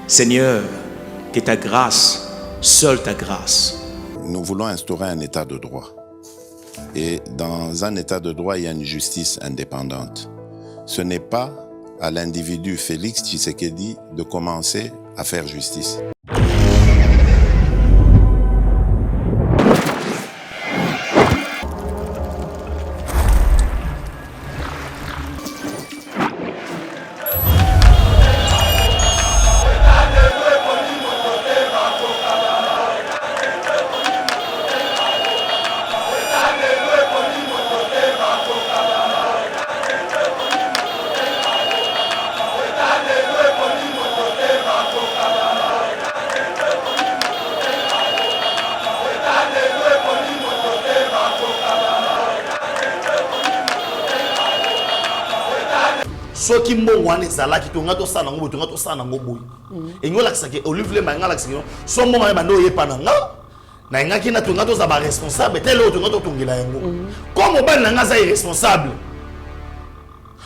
Seigneur, que ta grâce, seule ta grâce. Nous voulons instaurer un état de droit. Et dans un état de droit, il y a une justice indépendante. Ce n'est pas à l'individu Félix Tshisekedi de commencer à faire justice. Ce qui m'a dit c'est là qui tonga to sana ngobo tonga to sana ngobo et ngola kisake Olivier Mangala kisake so mo ma bando ye pananga na ngaki na tonga to za ba responsable tel autre tonga to tongela yango comme ba nanga za irresponsable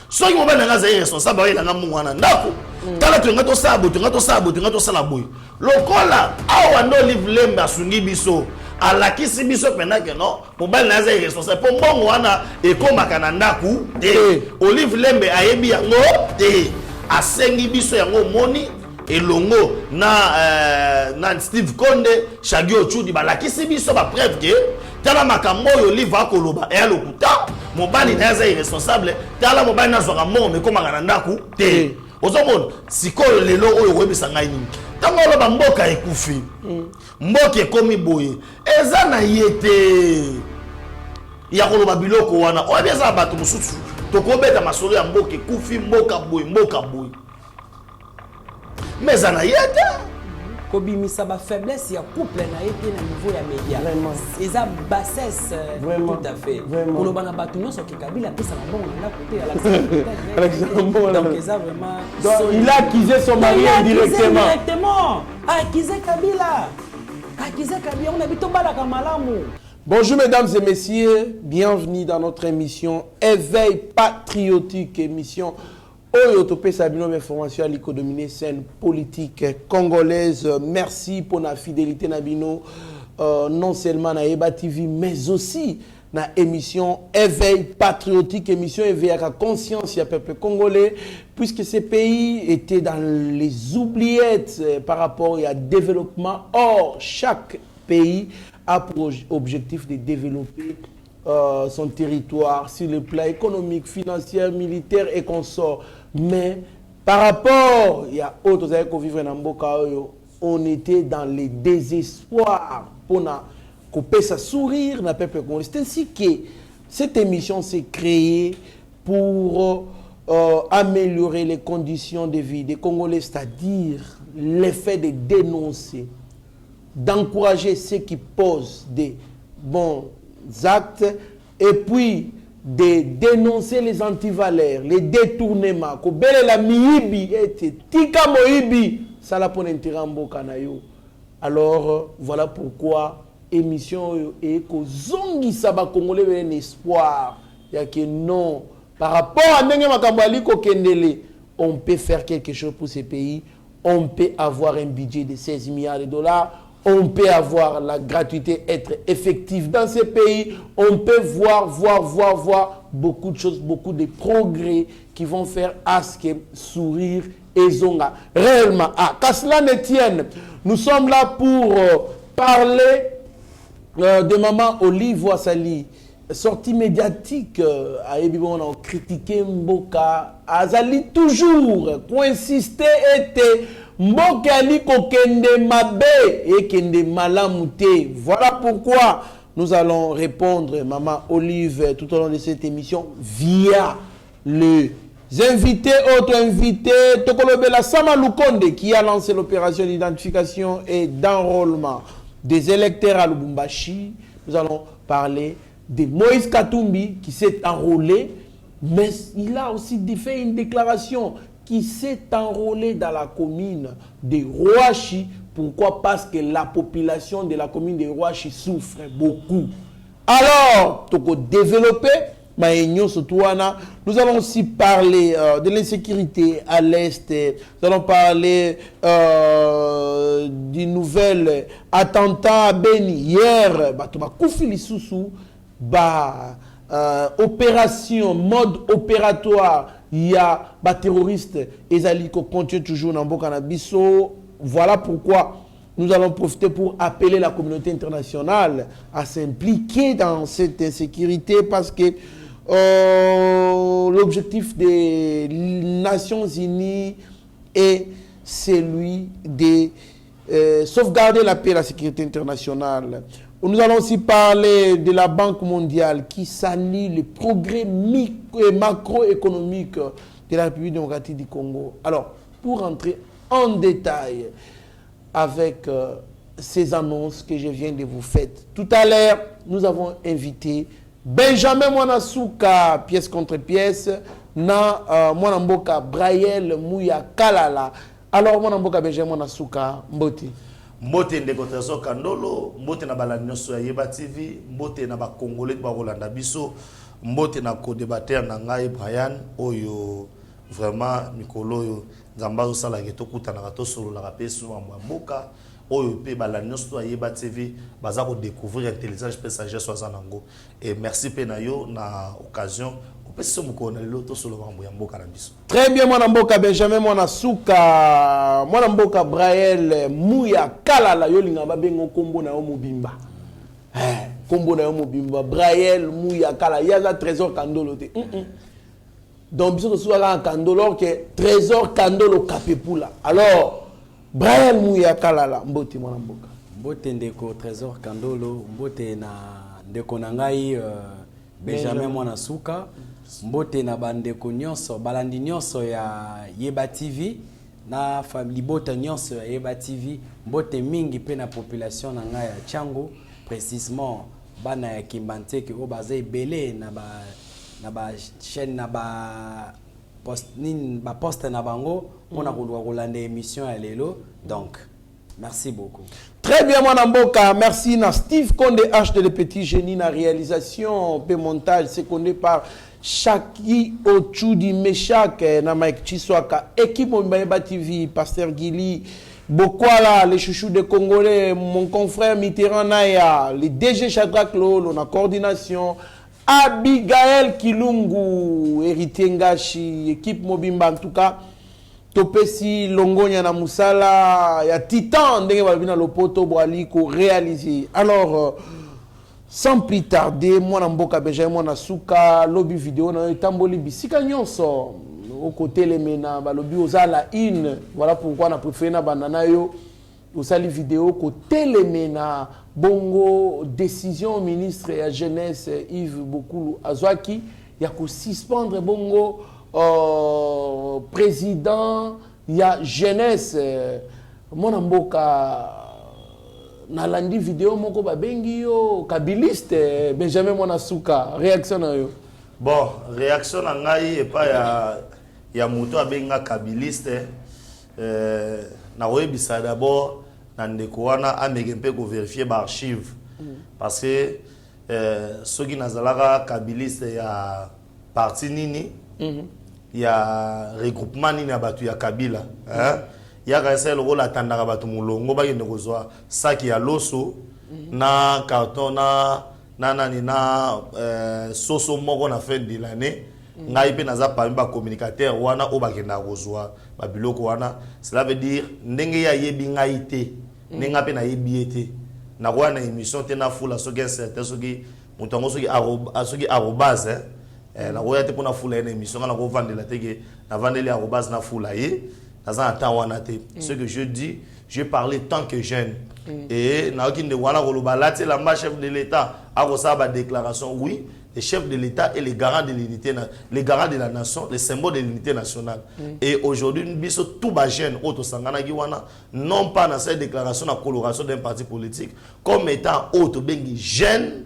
so ki mo ba nanga za irresponsable ba nanga mo wana ndako tala tonga to sabo tonga to sala boy lokola awa ndo Olivier Lemba sungi biso alakisi biso pena que non mobile na za irresponsable po mbongo wana ekomaka na ndaku te Olive Lembe ayebi yango te asengi biso yango moni elongo na Steve Konde Shaggy Ochudi balakisi biso ba preuve que tala makambo yo Olive akoloba e alokuta mobile na za irresponsable tala mobile na zoka mbongo ekomaka na ndaku te ozomona sikolo lelo oyo webisa ngai nini tango loba mboka ekufi mboka ekomi boye eza na yete ya koloba biloko wana oyebi eza bato mosusu tokobeta masolo ya mboka ekufi mboka boye mais eza na yete kobimisa ba faiblesse ya couple na été na niveau ya média eza bassesse tout à fait koloba na bato nyonso ke Kabila pesa na bongo na côté à donc eza vraiment il a accusé son mari indirectement accusé Kabila on a bito balaka malamu. Bonjour mesdames et messieurs, bienvenue dans notre émission Éveil patriotique, émission Oyotope Sabino information à l'économie scène politique congolaise. Merci pour la fidélité Nabino, non seulement na Eba TV, mais aussi na émission Éveil patriotique, émission éveil à la conscience du peuple congolais, puisque ces pays étaient dans les oubliettes par rapport au développement. Or, chaque pays a pour objectif de développer son territoire sur le plan économique, financier, militaire et consort. Mais par rapport à autres années qu'on vivait dans Mboka, on était dans les désespoirs pour couper sa sourire dans le peuple congolais. C'est ainsi que cette émission s'est créée pour améliorer les conditions de vie des Congolais, c'est-à-dire l'effet de dénoncer, d'encourager ceux qui posent des bons actes et puis de dénoncer les antivaleurs, les détournements. La miibi était tika moibi, ça la pon intérêt mboka na yo. Alors voilà pourquoi émission et ko zongi saba congolais un espoir. Il y a que non par rapport à ndenge makambali ko kendele, on peut faire quelque chose pour ces pays, on peut avoir un budget de 16 milliards de dollars. On peut avoir la gratuité, être effectif dans ces pays. On peut voir beaucoup de choses, beaucoup de progrès qui vont faire à ce que sourire et zonga. Réellement, qu'à cela ne tienne, nous sommes là pour parler de maman Olive Ouassali. Sortie médiatique, on a critiqué Mboka. Azali toujours, pour insister, était Mbokali kokende mabe et kende malamute. Voilà pourquoi nous allons répondre, maman Olive, tout au long de cette émission via les invités, auto-invités. Tokolobela Sama Lukonde qui a lancé l'opération d'identification et d'enrôlement des électeurs à Lubumbashi. Nous allons parler de Moïse Katumbi qui s'est enrôlé, mais il a aussi fait une déclaration qui s'est enrôlé dans la commune de Rouachi. Pourquoi? Parce que la population de la commune de Rouachi souffre beaucoup. Alors, tu peux développer Nous allons aussi parler de l'insécurité à l'Est. Nous allons parler du nouvel attentat à Beni. Hier, opération, mode opératoire, il y a des terroristes, et continue toujours dans Bokanabiso. Voilà pourquoi nous allons profiter pour appeler la communauté internationale à s'impliquer dans cette insécurité parce que l'objectif des Nations Unies est celui de sauvegarder la paix et la sécurité internationale. Nous allons aussi parler de la Banque mondiale qui salue les progrès macroéconomiques de la République démocratique du Congo. Alors, pour entrer en détail avec ces annonces que je viens de vous faire. Tout à l'heure, nous avons invité Benjamin Mwanasuka, pièce contre pièce, na Mwanamboka Braille Mouya Kalala. Alors, Mwanamboka Benjamin Mwanasuka, Mbote. Mbote ndeko Trésor Kandolo, mbote na bala nyonso ya Yeba TV, mbote na ba Congolais ba Rolanda biso, mbote na co-débatteur na ngai Brian oyo vraiment mikolo yo nzambazo sala keto kutana to solo la peso mboka oyo pe bala nyonso ya Yeba TV baza ko découvrir intelligence pe sagesse wa zanango et merci pe na yo na occasion opesi moko na loto solo ya mboka na biso. Très bien mwana mboka Benjamin Mwanasuka, mwana mboka Braille Mouya Kalala yo linga babengo kombo na yo mobimba. Kombo na yo mobimba Braille Mouya Kalala yaza Trésor Kandolo te. Donc biso so la Kandolo que Trésor Kandolo Kapepula. Alors Braille Mouya Kalala mboti mwana mboka. Mbote ndeko Trésor Kandolo, mbote na ndeko nangai Benjamin Mwanasuka, mbote na bandeko nyonso, balandi nyonso ya Yeba TV, na family bota nyonso ya Yeba TV, mbote mingi pe na population na ngai ya Chango, précisément bana ya Kimbanteke o baza ebele na ba chaîne na ba poste na bango pona kolanda émission ya lelo. Donc merci beaucoup. Très bien, mon amboka. Merci à Steve Konde H de Le Petit Génie, la réalisation, le montage, secondé par Shaki Ochudi Meshak, na Mike Chiswaka, équipe Mbaeba TV, Pasteur Gili, Bokwala, les chouchous des Congolais, mon confrère Mitterrand Naya, les DG Shadrach Lolo, la coordination, Abigail Kilungu, héritier Ngashi, équipe Mobimba, en tout cas. Topesi Longonya na Musala, ya Titan, ndenge balbina lopoto boali ko réaliser. Alors, sans plus tarder, moi Mboka Benjamin Mwanasuka, lobby vidéo na etamboli bisika nyonso au côté les mena, ba lobby ozala in. Voilà pourquoi on a préféré na banana yo osali vidéo côté les mena bongo décision ministre ya jeunesse Yves Bokulu Azwaki ya ko suspendre bongo président, il y a jeunesse. Mon amboka na landi vidéo moko babengi yo kabiliste Benjamin Mwanasuka réaction na yo. Bon, réaction na ngai et pas ya moto abenga kabiliste na webisa d'abord na ndeko wana ameke mpe ko vérifier ba archive parce que soki nazalaka kabiliste ya parti nini il y a regroupement ni na batu ya Kabila il y a quand le rôle attendaka batu mulongo ba yende kozwa saki ya loso na carton na soso moko na fin de l'année ngai pe naza parmi ba communicateur wana o bakenda kozwa ba biloko wana cela veut dire ndenge ya yebi ngai te ndenge pe na yebi ete na kwa na émission te na fula soki certain soki mutango soki arobase la royauté pour na fula une émission na ko vendre la teke na vandeli à base na fula yi na temps wana te ce que je dis je parlais tant que jeune et na okinde wana ko lobala te la chef de l'état a ko sa ba déclaration oui le chef de l'état est le garant de l'unité les garants de la nation le symbole de l'unité nationale et aujourd'hui nous biso tout ba jeune auto sangana ki wana non pas dans cette déclaration la coloration d'un parti politique comme étant auto bengi jeune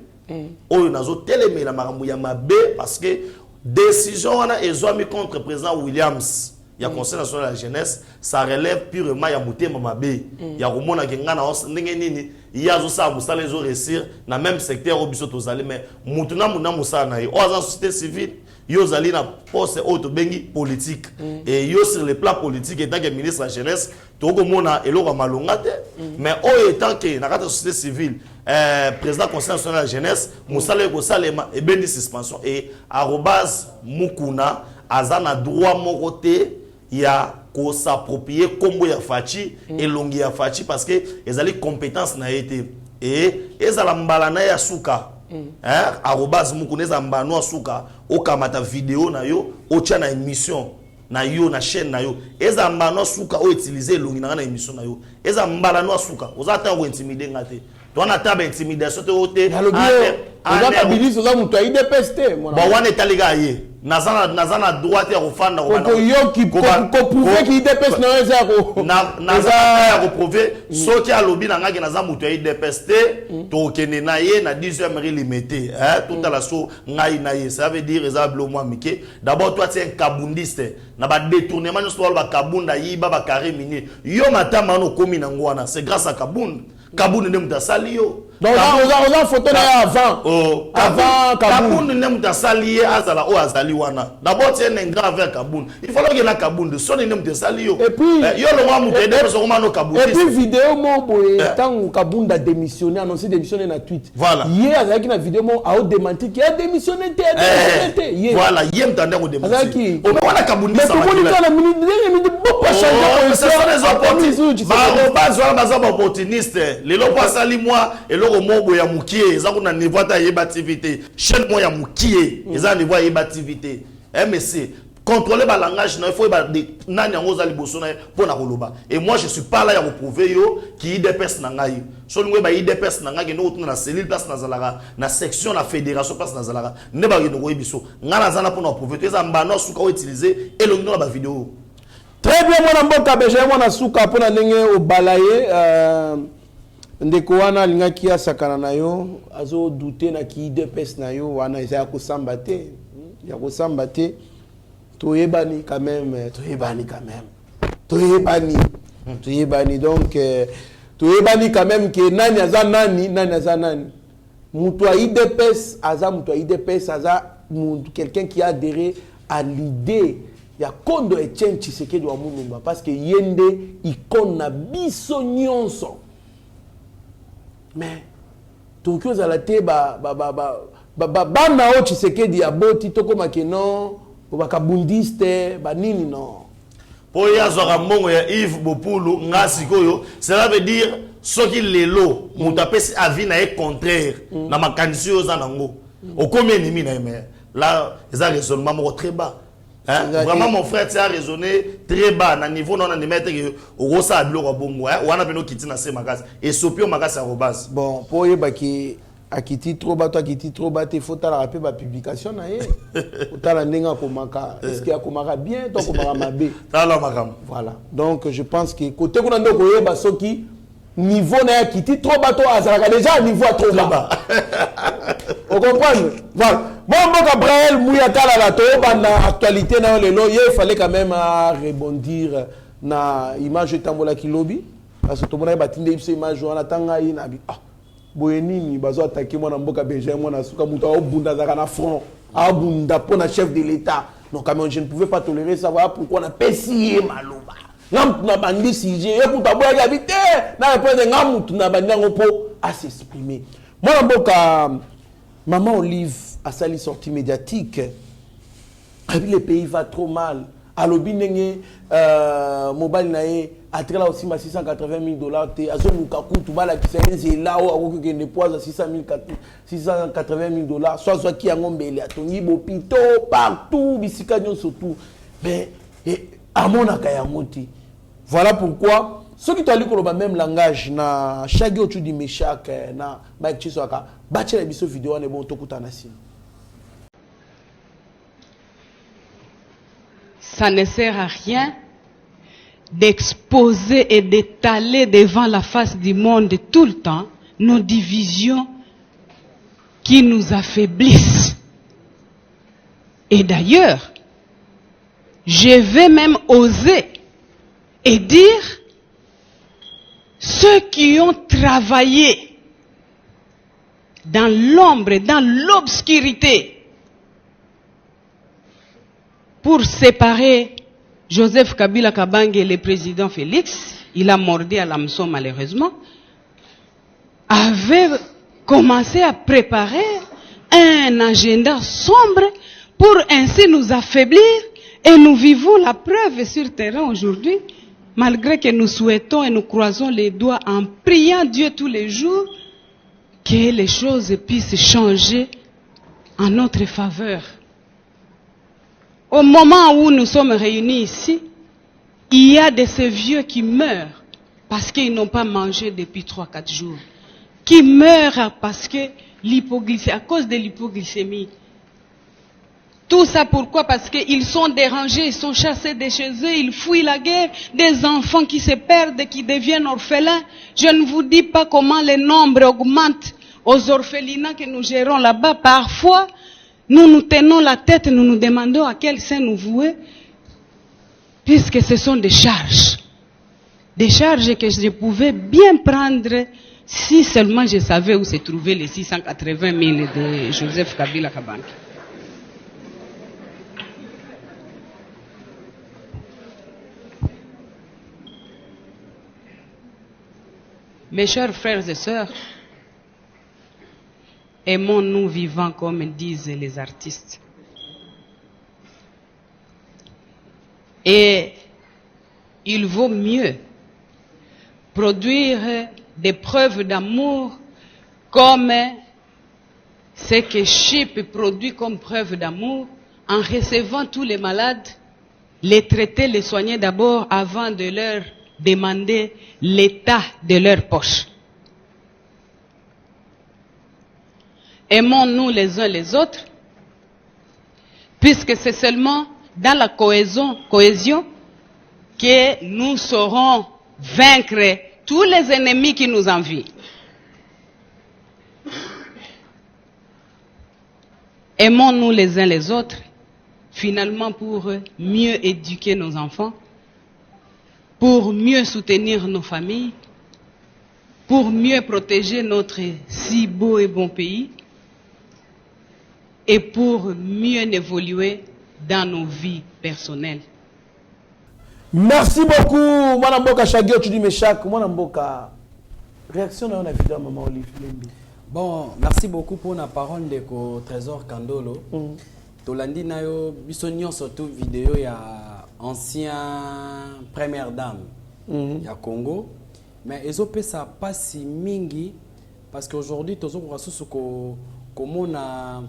oyo nazo telemela makambo ya mabe parce que décision wana ezwami contre président Williams il y a conseil national de la jeunesse, ça relève purement ya motema mabe. Il y a romona ngana ndenge nini, il y a zo ça musala les réussir dans même secteur au biso tozali mais mutuna muna musala na yo en société civile. Yo zali na poste auto bengi politique et yo sur le plan politique étant que ministre de la jeunesse toko mona eloko malongate mais o étant que na kata société civile président conseil national de la jeunesse musala ko salema et bendi suspension et arobase mukuna azana droit mon côté ya ko s'approprier kombo ya fachi et longi ya fachi parce que ezali compétence na été et ezala mbala na ya suka arobase mukuneza mbano suka okamata vidéo na yo otia na émission na yo na chaîne na yo eza mbano suka o utiliser longi na émission na yo eza mbano suka ozata ko intimider ngate to na table intimidation te ote oza babilis oza muto aide peste mona ba wana etaliga ye nazana droit ya kofanda ko yo ki ko prouver ki ide peste na eza ko naza ya ko prouver soki alobi na ngaki naza muto aide peste to kene na ye na 10e limité tout à la so ngai na ye ça veut dire eza blo moi mike d'abord toi tu es un kabundiste na ba détournement no so ba kabunda yiba ba carré minier yo matama no komi na ngwana c'est grâce à kabunda kabunda ne mutasali yo donc on a photo là avant kabunda ne mutasali azala o azali wana d'abord tu es un grand avec kabunda il faut que la kabunda so ne mutasali yo et puis yo le moi muté de so no kabunda et puis vidéo mo boy tant kabunda démissionné annoncé démissionner na tweet voilà hier avec na vidéo mo a démenti qu'il a démissionné voilà hier m'tendait ko démissionner o wana kabunda ça va la minute beaucoup changer ce sont les opportunistes les lelo pas sali moi eloko mobo ya mukie eza kuna niveau ta yebativité chaîne moi ya mukie eza niveau ya yebativité MSC contrôler ba langage na il faut ba nani yango za liboso na pona koloba et moi je suis pas là ya ko prouver yo ki IDPS na ngai so ngwe ba IDPS na ngai no tuna na cellule place na zalaka na section na fédération place na zalaka ne ba ngeno ko yebiso ngana zana pona prouver eza mbano suka o utiliser elongi na ba vidéo. Très bien, mon amboka beje mwana suka pona ndenge obalaye ndeko wana lingaki ya sakana na yo azo douter na ki IDPS na yo wana eza ko sambate ya ko sambate toyebani quand même toyebani donc toyebani quand même que nani aza nani mutu a IDPS aza mutu a IDPS aza quelqu'un qui a adhéré à l'idée ya kondo Etienne Tshisekedi wa Mulumba parce que yende icône na biso nyonso mais tokyo zala te ba na o Tshisekedi ya boti tokoma ke non ba kabundiste ba nini non po ya zora mongo ya Yves Bopulu ngasi koyo cela veut dire soki lelo mutapesi avis na e contraire na makanisi yo za nango okomi ennemi na eme là ça raisonnement moko très bas. Vraiment mon frère tu as raisonné très bas na niveau non na mettre que au ça bloko bongo wana peno kiti na se makasi et sopio makasi arobase bon pour yeba ki akiti trop bato akiti trop bato faut ta rappeler ba publication na ye utala ndenga komaka est-ce qu'il y a komaka bien to komaka mabe tala makam voilà donc je pense que côté kuna ndoko yeba soki niveau na akiti trop bato azalaka déjà niveau trop bas on comprend voilà. Bon, Gabriel Mouyakala la toba actualité na lelo il fallait quand même rebondir na image tambola kilobi parce que tout le monde a batinde cette image on attanga ina bi boyenini bazo attaquer moi na mboka Benjamin moi na suka muta obunda zaka na front abunda pona chef de l'état donc quand même je ne pouvais pas tolérer ça voilà pourquoi on a pessier maloba ngam na bandi sujet et pour taboya habité na répondre ngam na bandi ngopo à s'exprimer moi na mboka maman Olive a sali sortie médiatique. Le pays va trop mal. À l'obinenge, mobile nae, à très là aussi ma $680,000. Azo mukaku tubala qui s'est là où qui ne poise à $680,000. Soit qui a ngombele à Tony Bopito partout, bisika surtout. Mais à mon akayamoti. Voilà pourquoi. Ceux qui t'ont lu le même langage, na chaque autre du méchak, na Mike Chiswaka, battre la vidéo ne bon tokutanasi. Ça ne sert à rien d'exposer et d'étaler devant la face du monde tout le temps nos divisions qui nous affaiblissent. Et d'ailleurs, je vais même oser et dire ceux qui ont travaillé dans l'ombre, dans l'obscurité, pour séparer Joseph Kabila Kabange et le président Félix, il a mordu à l'hameçon malheureusement, avait commencé à préparer un agenda sombre pour ainsi nous affaiblir, et nous vivons la preuve sur terrain aujourd'hui, malgré que nous souhaitons et nous croisons les doigts en priant Dieu tous les jours que les choses puissent changer en notre faveur. Au moment où nous sommes réunis ici, il y a de ces vieux qui meurent parce qu'ils n'ont pas mangé depuis 3-4 jours, qui meurent parce que à cause de l'hypoglycémie. Tout ça pourquoi? Parce qu'ils sont dérangés, ils sont chassés de chez eux, ils fuient la guerre, des enfants qui se perdent, qui deviennent orphelins. Je ne vous dis pas comment le nombre augmente aux orphelinats que nous gérons là-bas. Parfois, nous nous tenons la tête, nous nous demandons à quel sein nous vouer, puisque ce sont des charges. Des charges que je pouvais bien prendre si seulement je savais où se trouvaient les 680 000 de Joseph Kabila Kabange. Mes chers frères et sœurs, aimons-nous vivants comme disent les artistes. Et il vaut mieux produire des preuves d'amour comme ce que Chip produit comme preuve d'amour en recevant tous les malades, les traiter, les soigner d'abord avant de leur demander l'état de leur poche. Aimons-nous les uns les autres, puisque c'est seulement dans la cohésion que nous saurons vaincre tous les ennemis qui nous envient. Aimons-nous les uns les autres, finalement pour mieux éduquer nos enfants, pour mieux soutenir nos familles, pour mieux protéger notre si beau et bon pays, et pour mieux évoluer dans nos vies personnelles. Merci beaucoup, Madame Mboka Chagio, tu dis mes chak, Madame Mboka. Réaction dans la vidéo, Maman Olive. Bon, merci beaucoup pour la parole de Trésor Kandolo. Tolandi nayo bisonyon surtout vidéo il y a ancien première dame il y a Congo, mais ils ont fait ça pas si mingi parce qu'aujourd'hui tous on rassure comme on a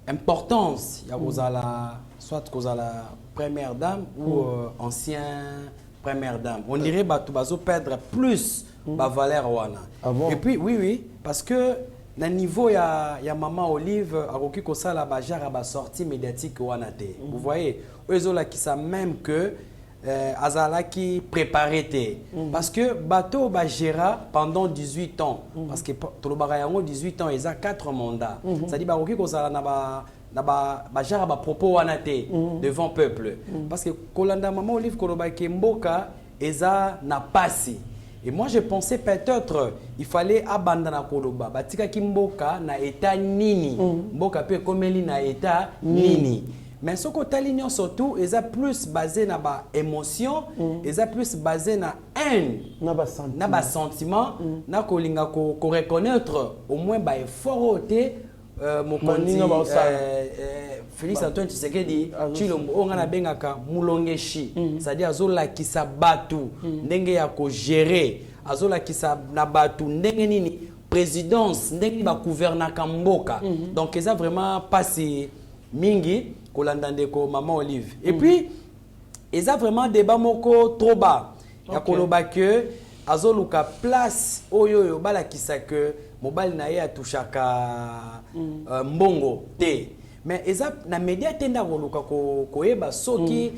importance il y a soit cause à la première dame ou ancien première dame. On dirait bah tu vas perdre plus ba valeur wana. Ah bon? Et puis oui parce que na niveau ya Maman Olive akoki ko sala ba jara ba sortie médiatique wana te. Vous voyez, ozola qui ça même que azala qui préparé te parce que bateau ba gera pendant 18 ans parce que tolobara yango 18 ans ils a 4 mandats. Ça dit ba akoki ko sala na ba jara ba propos wana te devant peuple parce que kolanda Maman Olive koloba ke mboka eza na pasi. Et moi, je pensais peut-être il fallait abandonner Koloba. Batika Kimboka na état nini. Mboka peut comme na état nini. Mais ce côté l'union surtout, ils a plus basé na ba émotion, ils a plus basé na haine, na ba sentiment, na kolinga ko reconnaître au moins ba effort oté mon Félix Antoine Tshisekedi Tshilombo ongana bengaka mulongeshi c'est-à-dire azola kisa batu ndenge ya ko gérer azola kisa na batu ndenge nini présidence ndenge ba gouverner kamboka donc ça vraiment passé mingi kolanda ndeko Maman Olive et puis ça vraiment débat moko trop bas ya koloba que azoluka place oyo bala kisa que mobile na ye atushaka mbongo te. Mais eza na média tenda koluka koyeba soki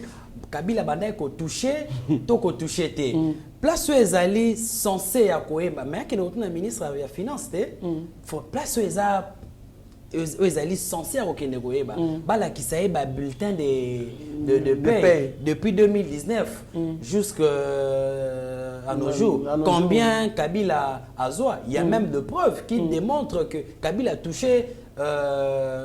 Kabila bandai ko toucher to ko toucher te. Place ezali censé ya koyeba mais ke na ministre ya finance te. Faut place eza ils allaient censés au Kénégoéba. Bala qui s'est bulletin de paix depuis 2019 jusqu'à nos jours. Combien Kabila a Zoa? Il y a même de preuves qui démontrent que Kabila a touché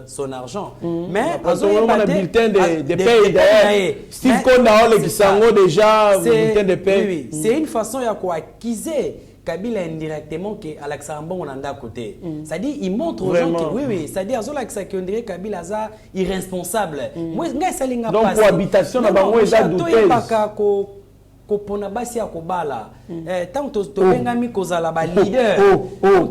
son argent. Mais on a un bulletin de paix. Steve Konda qui s'en déjà bulletin de paix. C'est une façon de acquiser Kabila indirectement que Alexandre on en a côté. C'est-à-dire il montre aux gens que oui, c'est-à-dire Azola que on dirait Kabila za irresponsable. Moi ça linga donc pour habitation na bango eza douteuse. Kopona basi ya kobala tant to bengami kozala ba leader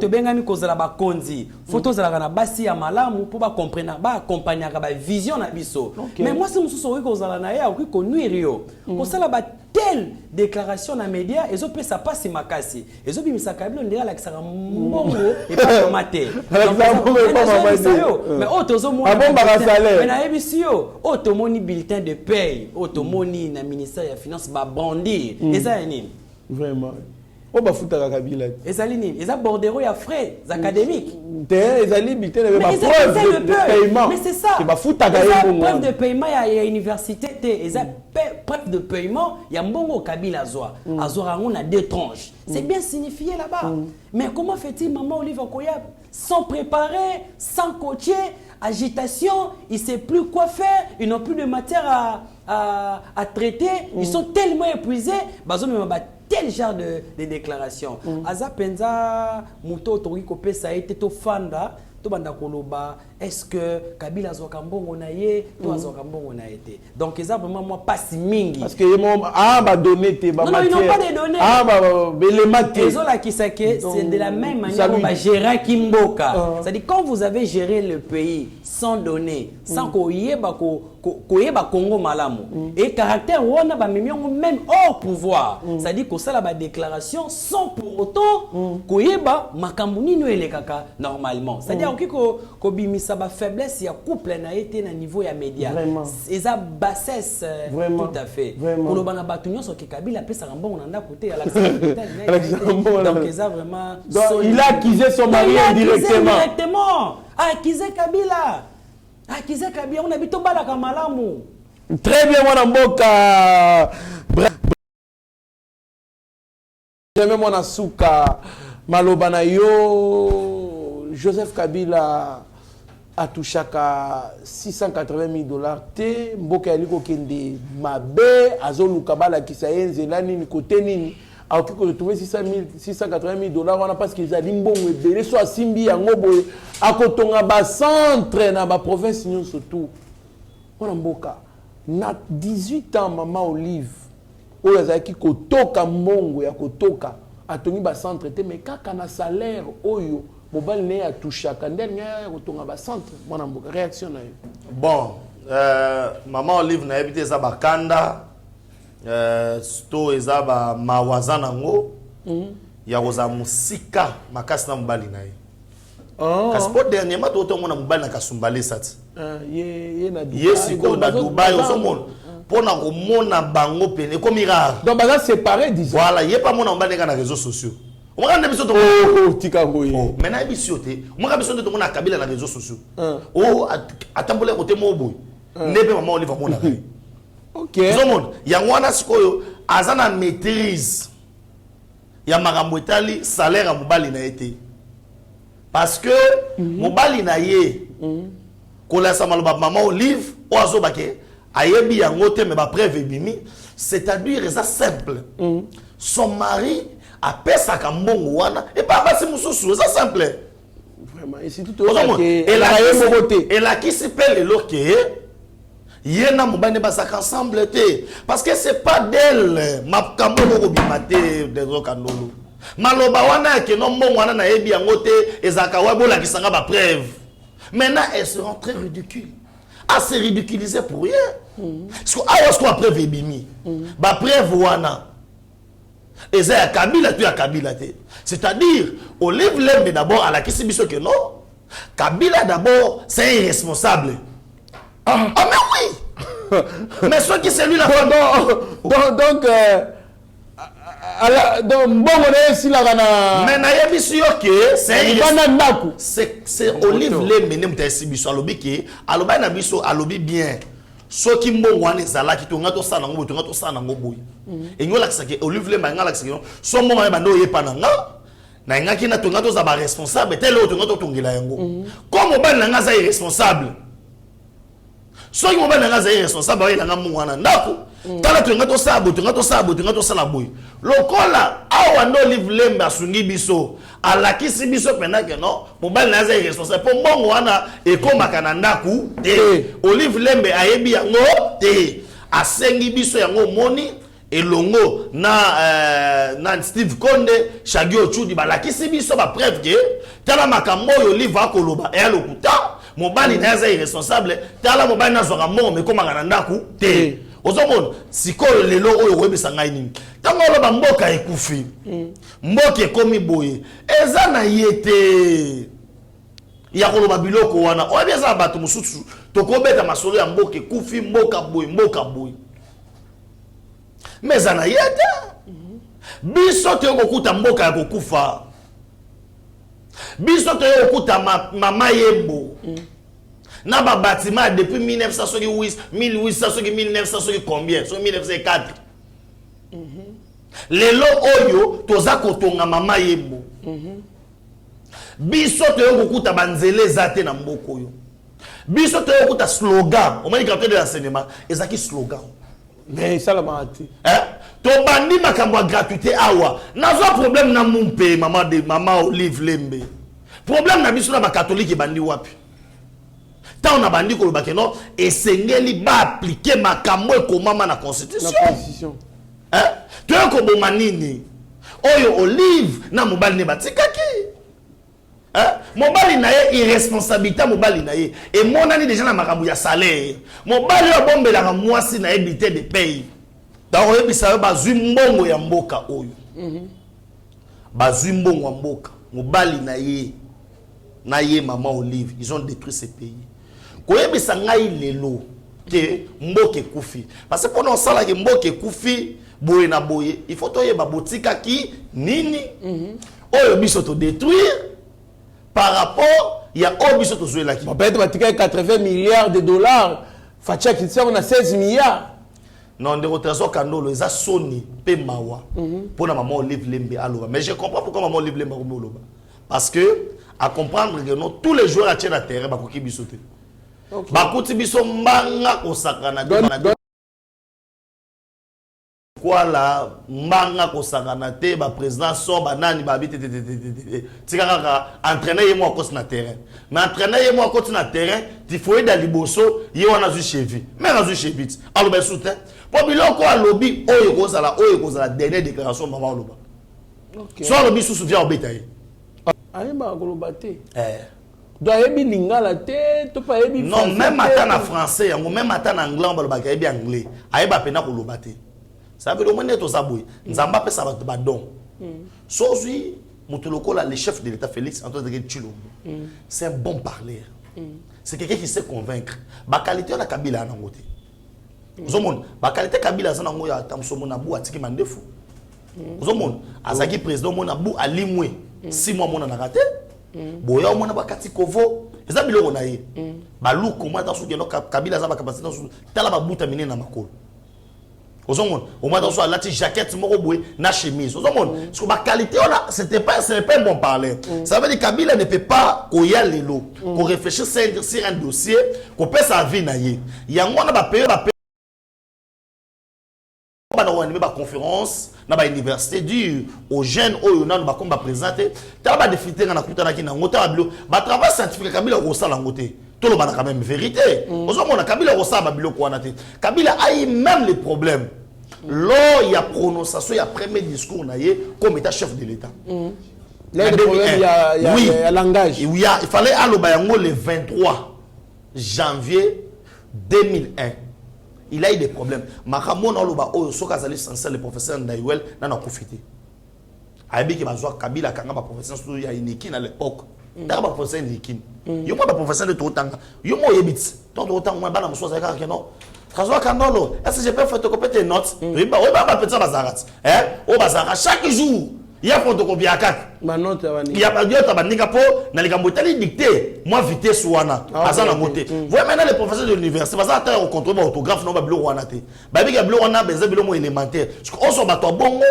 to bengami kozala ba konzi photo zala na basi ya malamu pour ba comprendre ba accompagner ba vision na biso. Mais moi c'est mususu wi kozala na ya ko konuire yo ko sala ba telle déclaration na média ezo pe ça passe makasi ezo bimisa Kabila ndira la kisaka mbongo et pas maté mais otozo mo mais na ebisio otomoni bulletin de paye otomoni na ministère ya finance ba brandir eza nini vraiment o ba futa Kabila eza nini eza bordero ya frais académiques ezali bulletin de preuve de paiement mais c'est ça c'est ba futa preuve de paiement ya université te eza preuve de paiement ya mbongo Kabila azwa azwa on a deux tranches c'est bien signifié là-bas mais comment fait-il maman Olive Koya sans préparer sans coacher agitation ils ne savent plus quoi faire ils n'ont plus de matière à traiter ils sont tellement épuisés bazo même tel genre de déclaration aza penza muto toki kopesa été to fanda to banda koloba est-ce que Kabila azoka mbongo na ye to azoka mbongo na été donc ça vraiment moi pas si mingi parce que ba donner te ba matière non ils n'ont pas de données les matières ils ont la qui c'est de la même manière qu'on va gérer Kimboka c'est-à-dire quand vous avez géré le pays sans données sans koyeba koyeba Congo malamu et caractère wana ba mimiongo même hors pouvoir c'est-à-dire que ça la ba déclaration sans pour autant koyeba makambu nino elekaka normalement c'est-à-dire ko bimisa ba faiblesse ya couple na été na niveau ya média eza bassesse tout à fait ko bana batunyo so ke Kabila pesa mbongo na nda côté Alexandre donc eza vraiment il a accusé son mari indirectement accusé Kabila on habite au Balaka malamu. Très bien, mon amboka. J'aime mon asuka. Malobana yo. Joseph Kabila a touché à $680,000. Te mboka yaliko kende mabe azoluka bala kisayenze lani ni côté nini. Alors que je trouvais $680,000 on a parce qu'ils ont dit bon et soit simbi yango boy à kotonga ba centre na ba province nyon surtout on mboka na 18 ans maman Olive o yazaki kotoka mbongo ya kotoka atongi ba centre te mais kaka na salaire oyo mobile ne ya touchaka ndenge ya kotonga ba centre mwana mboka réaction na yo bon maman Olive na habité za bakanda sto eza ba mawaza nango ya koza musika makasi na mobali na ye kasi po dernièrement totomona mobali na kasumbale sati ye sikoyo na Dubai ozomona mpona komona bango pene ekomi rare donc baza séparé disons voilà ye pa mona mobali neka na réseaux sociaux omaka nde biso tika ngoye mais na biso te omaka biso nde tomona Kabila na réseaux sociaux o atambole kote mo boy nde pe maman Olive mona kai OK zomona yango wana sikoyo aza na maîtrise ya makambo etali salaire ya mobali na été parce que mobali na ye kolasa maloba maman Olive o azobake ayebi yango te mais ba preuve bimi c'est-à-dire ça simple son mari apesaka mbongo wana et pas basi mususu ça simple vraiment et c'est tout et la qui s'appelle le que yena mobane basaka ensemble te parce que c'est pas d'elle makambo ko bimate des okandolo maloba wana ke no mbongo wana na yebi yango te ezaka wa bola kisanga ba preuve maintenant elles seront très ridicules à se ridiculiser pour rien parce que awa ce qu'on preuve bimi ba preuve wana eza ya Kabila tu ya Kabila te c'est-à-dire Olive Lembe d'abord à la kisi biso que non Kabila d'abord c'est irresponsable. Ah mais oui. Mais ce qui c'est lui la donc bon on est ici là na mais na yebi si OK c'est c'est Olive Lembe ne mutesi biso alobi ke aloba na biso alobi bien soki mbongo wana ezalaki tonga tosala ngo tonga tosala ngo boy engola kisake Olive Lembe ngala kisake so mbongo ya bando yepa na nga na ngaki na tonga toza ba responsable telo tonga totongela yango comme ba na nga za irresponsable soki mo ba na nga za irresponsable ba nga mbongo wana ndako tala tonga tosala boy lokola awa ndo Olive Lembe asungi biso alakisi biso pendant que non mobile na za irresponsable po mbongo wana ekomaka na ndaku te Olive Lembe ayebi yango te asengi biso yango moni elongo na Steve Konde Shagi Ochudi balakisi biso ba preuve que tala makambo yo Olive akoloba e alokuta mobile na za irresponsable tala mobile na zoka mbongo ekomaka na ndaku te ozomona sikolo lelo oyo webisa ngai nini tango loba mboka ekufi mboka ekomi boye eza na yete ya koloba biloko wana oyebi eza bato mosusu tokobeta masolo ya mboka ekufi mboka boye mais eza na yete biso toyokokuta mboka ya kokufa biso toyokokuta mama yembo na ba bâtiment depuis 1908 1900 combien so 1904 lelo oyo toza kotonga mama yembo biso toyokokuta banzele zate na mboko oyo biso toyokokuta slogan au moins quartier de l'enseignement ezaki slogan mais ça la mati to bandi makambo gratuité awa nazo problème na mumpe mama Olive Lembe problème na biso na ba catholique bandi wapi tant on a bandi ko lobake non esengeli ba appliquer makambo ekomama na constitution to ko boma nini oyo Olive na mobali ne batikaki mobali na ye irresponsabilité mobali na ye et monani déjà na makambo ya salaire mobali yo bombela ka mwasi na ebité de pays donc oyebisa yo bazwi mbongo ya mboka oyo bazwi mbongo ya mboka mobali na ye mama Olive ils ont détruit ce pays koyebisa ngai lelo ke mboke kufi parce que pendant ça là que mboke kufi boye na boye il faut toyeba botika ki nini oyo biso to détruire par rapport ya oyo biso to zoela ki peut-être batika 80 milliards de dollars facha qui on a 16 milliards non de trésor kandolo eza soni pe mawa pour na maman Olive Lembe aloba mais je comprends pourquoi maman Olive Lembe aloba parce que à comprendre que non tous les joueurs à tirer la terre bakoki biso te bakuti biso mbanga kosakana de quoi là mbanga kosakana te ba président so banani ba bité tikaka entraîner yemo akos na terrain mais entraîner yemo akos na terrain il faut aider liboso ye wana zu chevi mais azu chevit aloba soutien po biloko alobi oyo kozala dernière déclaration maman aloba so alobi sous vient obetaye aye ba koloba te doit yebi lingala te to pa yebi non même ata na français yango même ata na anglais on ba loba yebi anglais aye ba pena koloba te ça veut dire que to saboy nzamba pe sa ba don sozui mutulokola le chef de l'état Félix Antoine Tshisekedi c'est un bon parleur c'est quelqu'un qui sait convaincre ba qualité na Kabila na ngote zomon ba qualité Kabila za na ngoya tamsomo na bu atiki mandefu zomon azaki président mona bu alimwe 6 mois mona na raté boya mona bakati kovo eza biloko na ye baluko mata su geno Kabila za ba capacité tala ba buta minene na makolo ozomon au moins dans la jaquette moko boy na chemise ozomon parce que ba qualité là c'est pas un bon parler ça veut dire Kabila ne peut pas koya lelo ko réfléchir sur un dossier ko peut sa vie na ye yango na ba payer ba conférence na ba université du aux jeunes oyo na ba komba présenter ta ba défiter na kutana ki na ngota bilo ba travail scientifique Kabila ko sala ngote tout le monde a quand même vérité ozomona Kabila ko sala ba biloko wana te Kabila a eu même les problèmes lors il y a prononciation il y a premier discours na ye comme état chef de l'état là le problème il y a langage il fallait aloba yango le 23 janvier 2001 il a eu des problèmes makambo na loba oyo soka zali censé le professeur Ndaiwel na na profiter ayebi ki bazwa Kabila kanga ba professeur ya Inikin à l'époque ndaka ba professeur Inikin yo mo ba professeur de totanga yo mo yebit to totanga bana mso za ka non François Kandolo est-ce que je peux photocopier tes notes oui ba petit bazarat o bazara chaque jour Il y a photocopie à 4. Il y a pas d'autre bandinga po na likambo tali dicté moi vitesse wana azana moté. Voyez maintenant les professeurs de l'université parce que au contrôle orthographe non ba bilo wana té. Ba bi ga bilo wana beza bilo mo élémentaire. Parce que on so bato bongo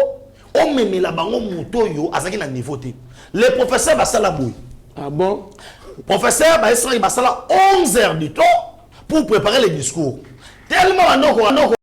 on memela bango moto yo azaki na niveau té. Les professeurs ba sala boui. Ah bon? Professeur ba sala ba sala 11 heures du temps pour préparer les discours. Tellement non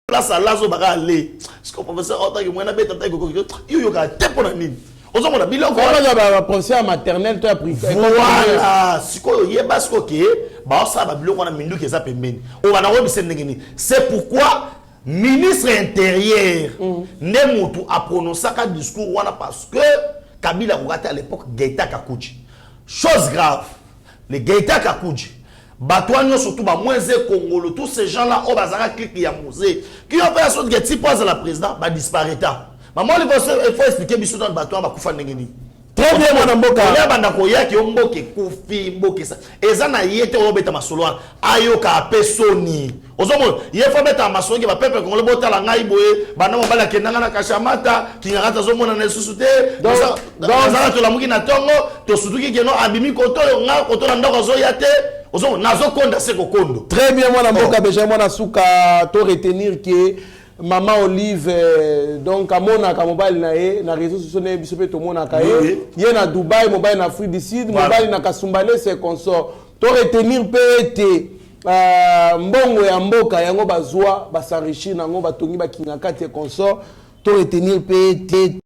place à l'azo baga aller. Parce que le professeur autant que moi na beta ta ko yo ka tempo na nini. Ozo mona biloko ba professeur maternelle tu as pris. Voilà, siko yeba siko ke ba sa ba biloko na mindu ke za pembeni. O wana robi senengeni. C'est pourquoi ministre intérieur Nemutu a prononcé un discours wana parce que Kabila Kougate à l'époque Gaïta Kakouchi. Chose grave, les Gaïta Kakouchi Batouano surtout Moïse Congolo, tous ces gens-là, au bazara clique qui a musée, qui ont fait la sorte que si pose à la présidente, va disparaître. Maman, il faut expliquer Bissou dans le bateau, va koufa n'engeni. Très bien, mon amboka. Il y a bandakoya qui ont mboke koufi, mboke ça. Et ça n'a yété au bêta masoloa, ayoka pesoni. Ozomo, il faut mettre à masolo qui va peuple qu'on le bota la ngaïboé, banamo bala kenanga na kashamata, qui n'arrête zomo na nesusute. Dans ça, tu la mouki na tongo, to sutuki qui non abimi koto, nga koto na ndoko zoyate. Très bien, moi, Namboka Benjamin Nasuka, tu retenir que Maman Olive, donc à Monaka, mobile na réseau social, bisopé to Monaka, y na Dubaï, mobile na Afrique du Sud, mobile na Kasumbale, c'est consort. Tu retenir PET, Mbongo ya Mboka, yango bazwa, basarichi, nango batongi bakingaka te consort. Tu retenir PET.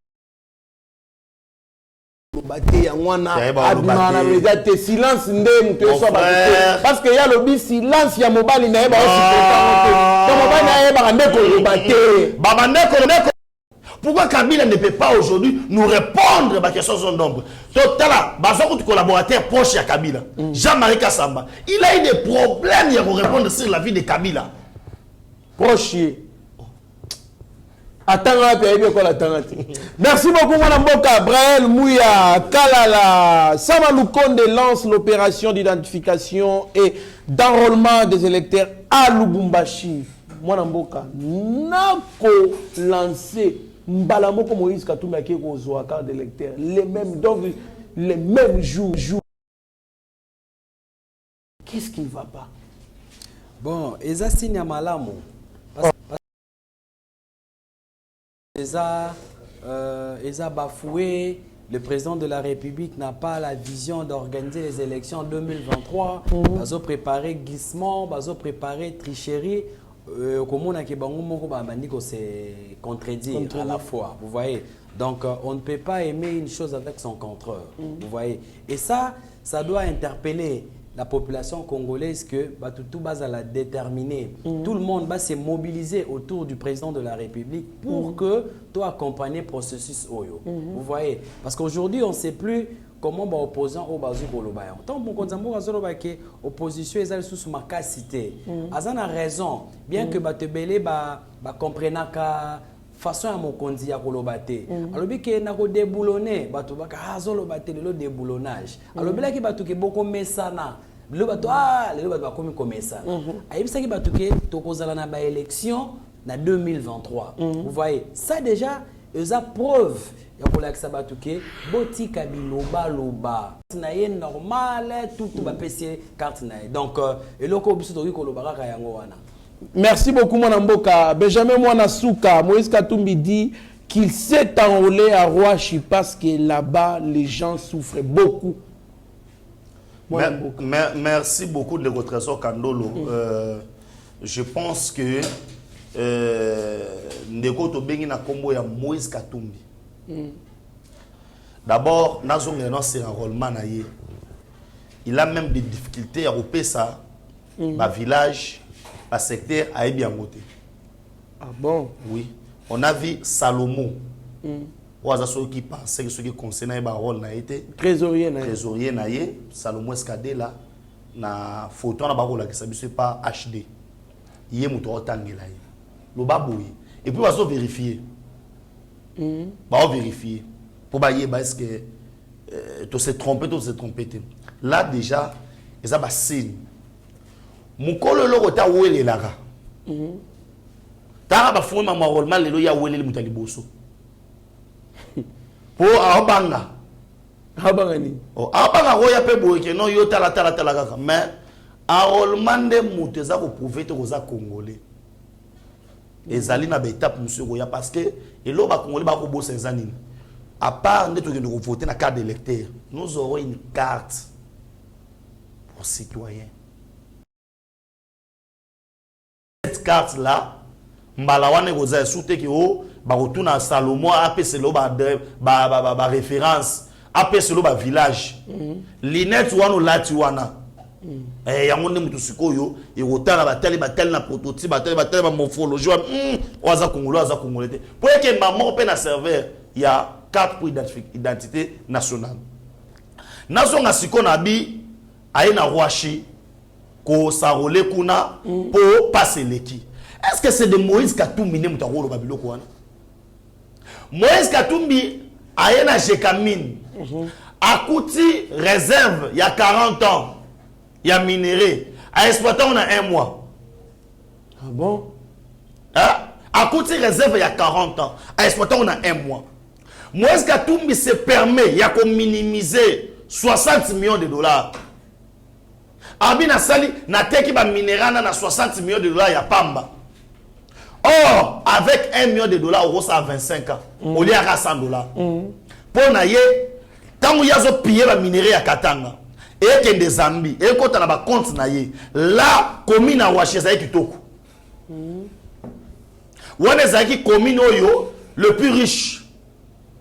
Silence parce que y a le silence il y a mobile pourquoi Kabila ne peut pas aujourd'hui nous répondre à la question de son nombre? Tout collaborateur proche à Kabila, Jean-Marie Kassamba, il a eu des problèmes à répondre sur la vie de Kabila. Proche. Merci beaucoup, Mme Mboka. Braël Mouya Kalala Samaloukonde lance l'opération d'identification et d'enrôlement des électeurs à Lubumbashi. Mme Mboka, Nako lancé Mbalamoko Moïse Katumba qui est aux carte d'électeurs. Les mêmes, donc les mêmes jours. Qu'est-ce qui ne va pas? Bon, Eza Sinya Malamo. Eza bafoué, le président de la République n'a pas la vision d'organiser les élections en 2023. Bazo préparer glissement, bazo préparer tricherie. Comment on a c'est contredire à la fois. Vous voyez. Donc on ne peut pas aimer une chose avec son contraire. Vous voyez. Et ça doit interpeller la population congolaise que tout base à la déterminer. Tout le monde va se mobiliser autour du président de la République pour que tu accompagnes le processus Oyo. Vous voyez? Parce qu'aujourd'hui, on ne sait plus comment les opposants au bazou kolobayan. Tant que l'opposition est sous ma cité. Azan a raison. Bien que Batebele comprenne que façon à mon condi à kolobate. Alors bien que na ko déboulonner, bato baka azolobate le déboulonnage. Alors bien que bato ke boko mesana. Le bato le bato comme komesa. Ayibisa ki bato ke tokozala na ba élection na 2023. Vous voyez, ça déjà eza preuve ya kolakisa bato ke botika biloba loba. Na ye normal tout ba pesi carte na. Donc eloko biso to kolobaka ka yango wana. Merci beaucoup, mon Mboka. Benjamin Mwanasuka, Moïse Katumbi dit qu'il s'est enrôlé à Rouachi parce que là-bas, les gens souffrent beaucoup. Merci beaucoup de votre trésor Kandolo. Je pense que Ndeko Tobengi na kombo ya Moïse Katumbi. D'abord, c'est un enrôlement. Il a même des difficultés à repérer ça, ma village. Par secteur a bien voté. Ah bon? Oui. On a vu Salomon. Ceux qui pensaient que ceux qui concernaient le rôle n'a été trésorier. Trésorier n'a été. Salomon Escadé là. Na photo na barola qui s'habille pas HD. Il est mouton tangé là. Le babouille. Et puis on va vérifier. On vérifier. Pour bailler est-ce que tu s'es trompé, tu s'es trompé. Là déjà, ils ont signe. Mukolo loko ta wele lara. Tara ba fuma marolma lelo ya wele mutaliboso. pour abanga ni abanga roya pe boyeke non yo tala kaka mais enrôlement de moto eza ko prouver te koza congolais ezali na étape monsieur goya parce que elo ba congolais ba ko bossa ezanini à part nde to ke ko voter na carte d'électeur nous aurons une carte pour citoyens. Cette carte là mbala wana goza soute ki o ba retourna Salomon apese lo ba référence apese lo ba village linette wana lati wana yango nde mutu sikoyo e rotana batali na prototype batali ba morphologie waza congolais te pour que maman pe na serveur il y a carte pour identité nationale nazo nga siko na bi aye na Rwashi ko sarole kuna po passer leki. Est-ce que c'est de Moïse Katumbi ne mutangolo babiloko wana? Moïse Katumbi aye na Jekamine akuti réserve il y a 40 ans il y a minéré à exploiter on a 1 mois. Ah bon? Hein? Akuti réserve il y a 40 ans à exploiter on a 1 mois. Moïse Katumbi se permet il y a qu'on minimiser 60 millions de dollars. Abina sali na teki ba minérana na 60 millions de dollars ya pamba. Or, avec 1 million de dollars, on a 25 ans. On y a 100 dollars. Pour naye, tant qu'il y a pillé le minerai à Katanga, et qu'il y a des Zambie, et quand on a un compte naye, là, commune à Ouaché, ça y est Kitoko. On a qui commune oyo, le plus riche,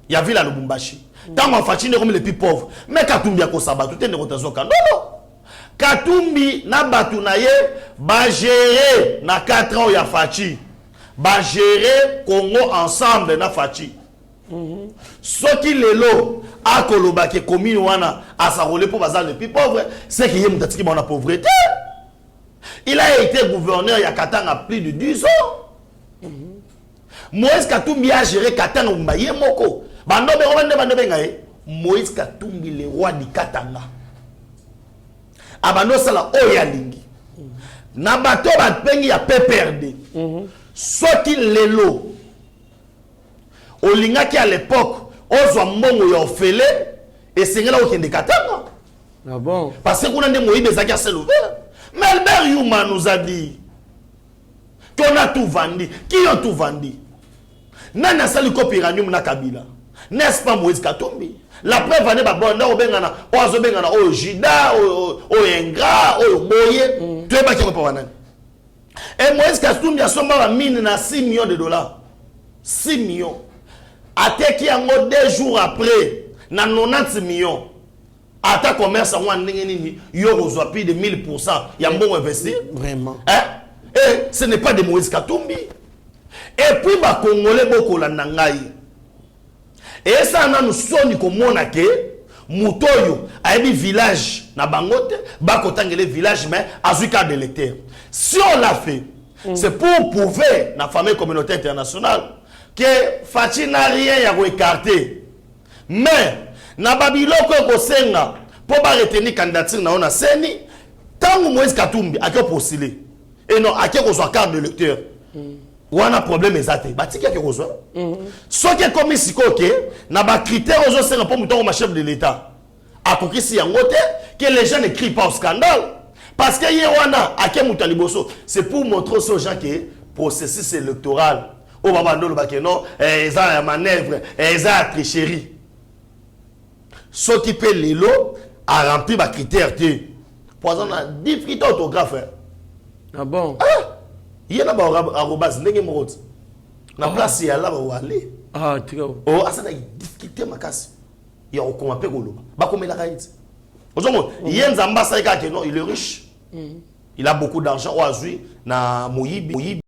il y a vu la Lubumbashi. Tant qu'on fait comme le plus pauvre. Mais Katumbi a Kosaba, tout est une rotation. Non, non. Katumbi na batu naye, ba gérer na 4 ans, il y a Fachi. Ba gérer Congo ensemble na Fachi. Ce qui lelo a koloba ke commune wana a sa rôle pour bazar le plus pauvre, c'est qu'il y a mutati qui la pauvreté. Il a été gouverneur il y a Katanga plus de 10 ans. Moïse Katumbi a géré Katanga mbaye moko. Bando be ngaye Moïse Katumbi le roi du Katanga. Abano sala oyalingi. Na bato ba pengi ya PPRD. Soki lelo olinga ki à l'époque ozwa mbongo ya ofele et sengela okende Katanga. Ah bon? Parce que kuna nde Moïse ezaki à ciel ouvert. Mais Albert Yuma nous a dit qu'on a tout vendu. Qui a tout vendu? Nana sali kopiranium na Kabila. N'est-ce pas Moïse Katumbi? La preuve ane babonda obengana oazo bengana o jida o engra o boye tu eba ki ko wanani. Et Moïse Katumbi a somba mine na 6 millions de dollars. 6 millions. Ateki yango 2 jours après na 90 millions. Ata commerce en ndenge nini yo kozwa plus de 1000% ya mbongo investi. Vraiment. Et ce n'est pas de Moïse Katumbi. Et puis ba Congolais boko la nangai. Et ça nous soni komona ke mutoyo ayebi village na bangote ba kotangele village mais azuka de l'électeur. Si on l'a fait, c'est pour prouver na famille communauté internationale que Fachi n'a rien à écarter. Mais na babiloko ko senga pour ba retenir candidature na ona seni tangu Moïse Katumbi a postulé. Et non a ko so carte de lecteur. Ou on a problème exact. Bati qui a besoin. Ce qui est comme ici na ba critères aux autres pour mouton au chef de l'État. A kokisi yangote que les gens ne crient pas au scandale parce que yewana a kemuta liboso c'est pour montrer aux gens que processus électoral au babando le bakeno eza manœuvre eza tricherie. Ce qui peut l'élo a rempli ba critères te. Par exemple na difficulté orthographe. Ah bon? Il y a arrobas ndenge mokoti na place ya là ba wale Ah trop. oh asa na difficulté makasi ya okoma pe koloba ba komela kaiti ozomo yenza mbasa ka ke non il est riche il a beaucoup d'argent au azui na moyibi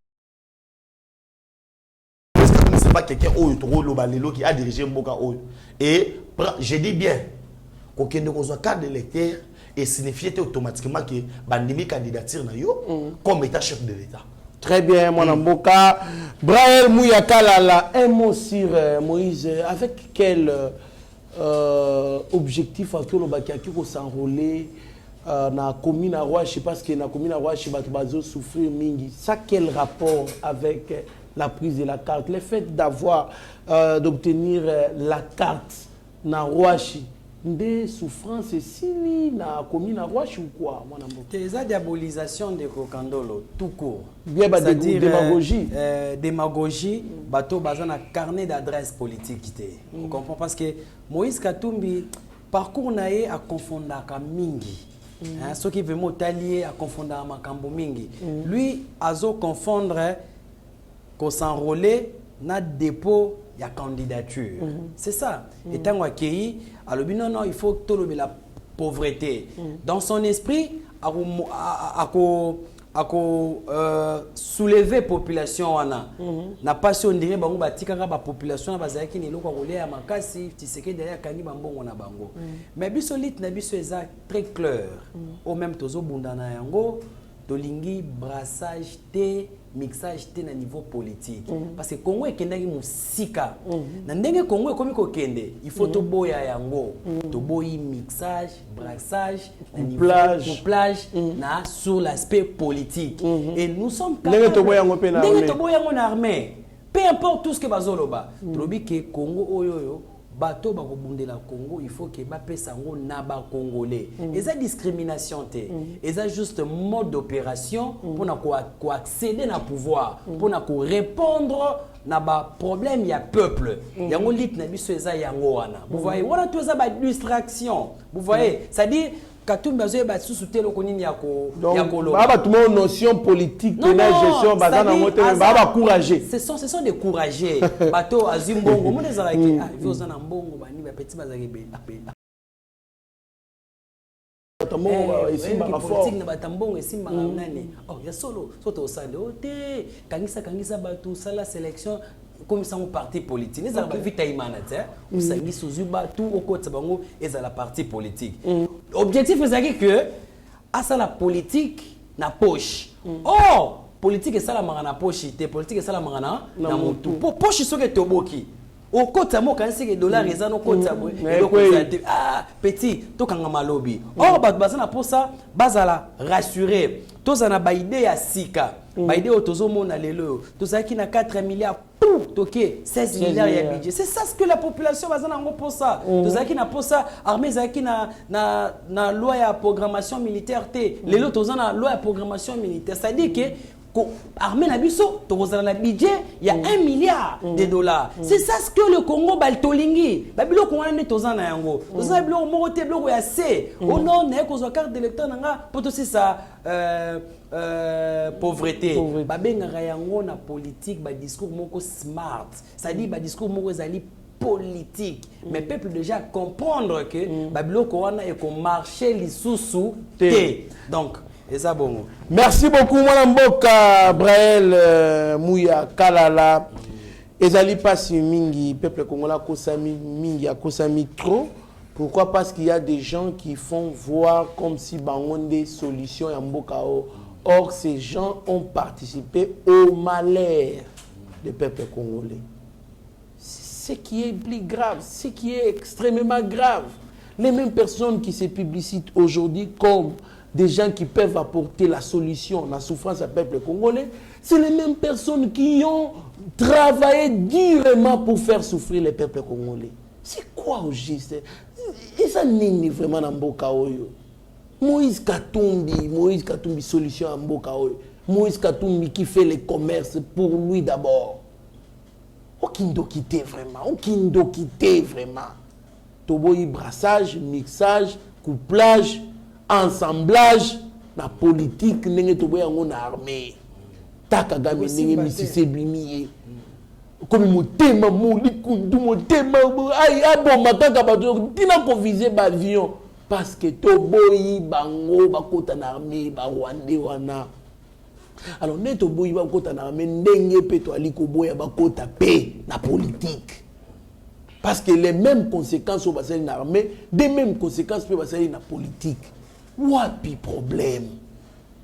c'est pas quelqu'un oyo to loba lelo qui a dirigé mboka oyo et je dis bien kokende kozwa carte d'électeur et signifier automatiquement que bandimi candidature na yo comme état chef de l'État. Très bien, mon amboka. Braël Mouyakalala, un mot sur Moïse. Avec quel objectif a tout le Bakiaki pour s'enrôler na commune à Rwashi parce que na commune à Rwashi Batubazo souffrir mingi. Ça quel rapport avec la prise de la carte, le fait d'avoir, d'obtenir la carte na Rwashi, des souffrances ici, na commune na Rwashi ou quoi? C'est la diabolisation de Kokandolo, tout court. Bien, c'est-à-dire démagogie. Démagogie, bateau bazan a carnet d'adresse politique. Vous comprenez? Parce que Moïse Katumbi, parcours naé à confondre avec Mingi. Ceux qui veulent m'allier à confondre avec Makambo Mingi. Lui, azo confondre qu'on s'enrôler na dépôt il y a candidature. C'est ça. Et tant qu'il alors non, il faut que la pauvreté. Dans son esprit, à soulever la population, n'a pas si on dirait que la population qui est là, mais bisolite na biso est très clair. Au même tozo bundana yango, dolingi brassage té mixage na niveau politique parce que Congo est kendaki musika na ndenge Congo ekomi ko kende il faut to boya yango to boyi mixage brassage na niveau plage na sur l'aspect politique et nous sommes ndenge to boya yango na armée peu importe tout ce que bazoloba trobi que Congo oyoyo bato ba kobundela Congo il faut que ba pesa ngo na ba congolais et ça discrimination té et ça juste mode d'opération pour na ko accéder na pouvoir pour na ko répondre na ba problème ya peuple yango lit na biso eza yango wana vous voyez wana tout ça ba distraction vous voyez ça dit Katumbi azoye ba susute loko nini ya ko ba tout mon notion politique de la gestion bazana moté ba courager ce sont des courageux bato azimbongo mo des araki ah vio zana mbongo bani ba petit bazaki be politique na batambongo esimba nani oh ya solo soto osande ote kangisa bato sala sélection comme ça un parti politique les arabes vite imanate ou sangi suzuba tout au côté bango et à la parti politique objectif est que à ça la politique na poche oh politique et ça la mangana poche politique et ça la mangana na mutu poche so que toboki au côté mo quand c'est que dollar ezana au côté ah petit to kanga malobi oh bazana pour ça bazala rassurer tozana ba idée ya sika ba idée otozo mona lelo tozaki na 4 milliards toké 16 milliards ya budget c'est ça ce que la population bazana ngo pour ça tozaki na pour ça armée zaki na loi ya programmation militaire té lelo tozana loi ya programmation militaire ça dit que armée na biso tokozala na budget il y a 1 milliard de dollars c'est ça ce que le Congo baltolingi ba biloko wana ne tozana yango tozana biloko moko te biloko ya C oh non na kozwa carte d'électeur nanga poto c'est ça pauvreté ba bengaka yango na politique ba discours moko smart ça dit ba discours moko ezali politique mais peuple déjà comprendre que ba biloko wana e ko marcher lisusu te donc et ça bon. Merci beaucoup Madame Boka Brael Mouya Kalala. Ezali pasi mingi peuple congolais kosami mingi a kosami trop. Pourquoi? Parce qu'il y a des gens qui font voir comme si bangon des solutions ya mbokao. Or ces gens ont participé au malheur du peuple congolais. Ce qui est plus grave, ce qui est extrêmement grave. Les mêmes personnes qui se publicitent aujourd'hui comme des gens qui peuvent apporter la solution à la souffrance du peuple congolais, c'est les mêmes personnes qui ont travaillé durement pour faire souffrir le peuple congolais. C'est quoi au juste? Et ça n'est vraiment dans Mboka Oyo. Moïse Katumbi solution à Mboka Oyo. Moïse Katumbi qui fait le commerce pour lui d'abord. Aucun quitté vraiment. Toboyi brassage, mixage, couplage, ensemblage, la politique, n'engé toboyi en armée. Takagame n'engé misise bimiye. Comme motema molikundu motema ay bon mataka bato tina ko viser ba avion parce que toboyi bango bakota na armée ba Rwanda wana. Alors ne toboyi bakota na armée ndenge pe to ali ko boya bakota pe na politique. Parce que les mêmes conséquences au bassin de l'armée, des mêmes conséquences peuvent bassin de la politique. Wapi problème?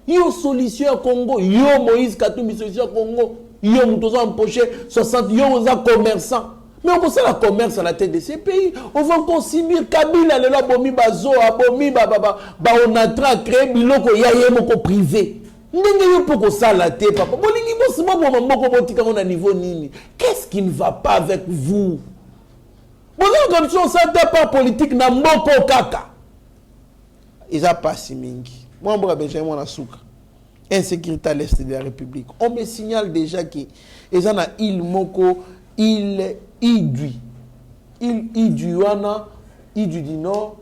Yo solution au Congo, yo Moïse Katumbi solution au Congo, yo moutoza empoché 60, yo oza commerçant. Mais on peut la commerce à la tête de ces pays. On va considérer Kabila le bomi bazo, abomi on a créé biloko yaye moko privé. ndenge yo poko sala te papa bolingi bosima bo mamboko botika on niveau nini qu'est-ce qui ne va pas avec vous bonne comme si on s'attend pas politique na mboko kaka isa pasi mingi moi mboka Benjamin na suka insécurité à l'est de la République on me signale déjà que ils en a il moko il idui wana idu du nord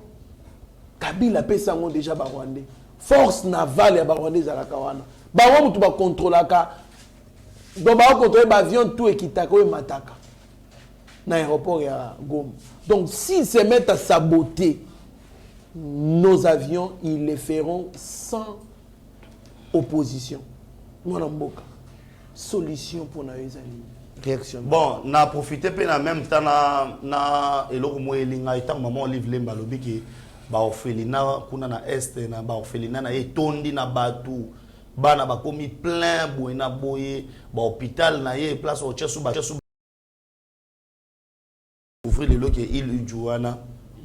Kabila pesa ngo déjà ba Rwandais force navale ya ba Rwandais za kawana ba wa mutu ba contrôlaka donc ba contrôler ba avion tout ekitaka o mataka na aéroport ya Goma donc s'ils se mettent à saboter nos avions ils les feront sans opposition mwana mboka solution pour na ezali réaction bon na profiter pe na même temps na eloko mo elinga etant maman livre lemba lobiki ba orphelinat kuna na est na ba orphelinat na etondi na batu bana bakomi plein boye na boye ba hôpital na ye place au chesu ba chesu ouvrir le loke il juana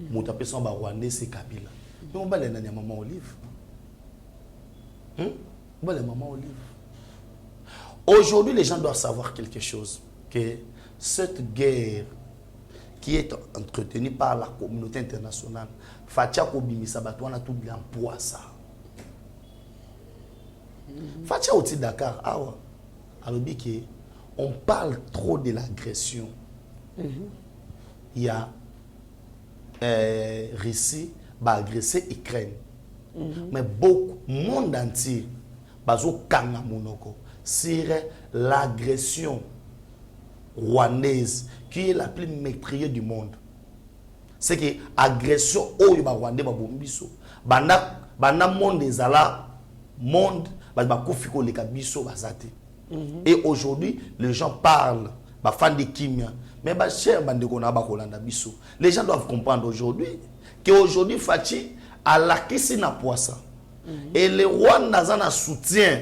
mutape son ba Rwandais c'est Kabila mais on ba le na maman Olive on ba le maman Olive. Aujourd'hui les gens doivent savoir quelque chose que cette guerre qui est entretenue par la communauté internationale Fatia Kobimisa Batouana tout bien pour ça. Fatia au Dakar, alors on parle trop de l'agression. Il y a Russie va agresser Ukraine. Mais beaucoup, monde entier, bazo kanga monoko, c'est l'agression rwandaise qui est la plus meurtrière du monde. C'est que l'agression au Rwandais ba bombiso banda monde ezala monde ba kofiko le kabiso bazate. Et aujourd'hui les gens parlent ba fan de kimia mais ba cher bande ko na ba kolanda biso. Les gens doivent comprendre aujourd'hui que aujourd'hui Fachi a la kisi na poisa. Et le Rwanda a soutien.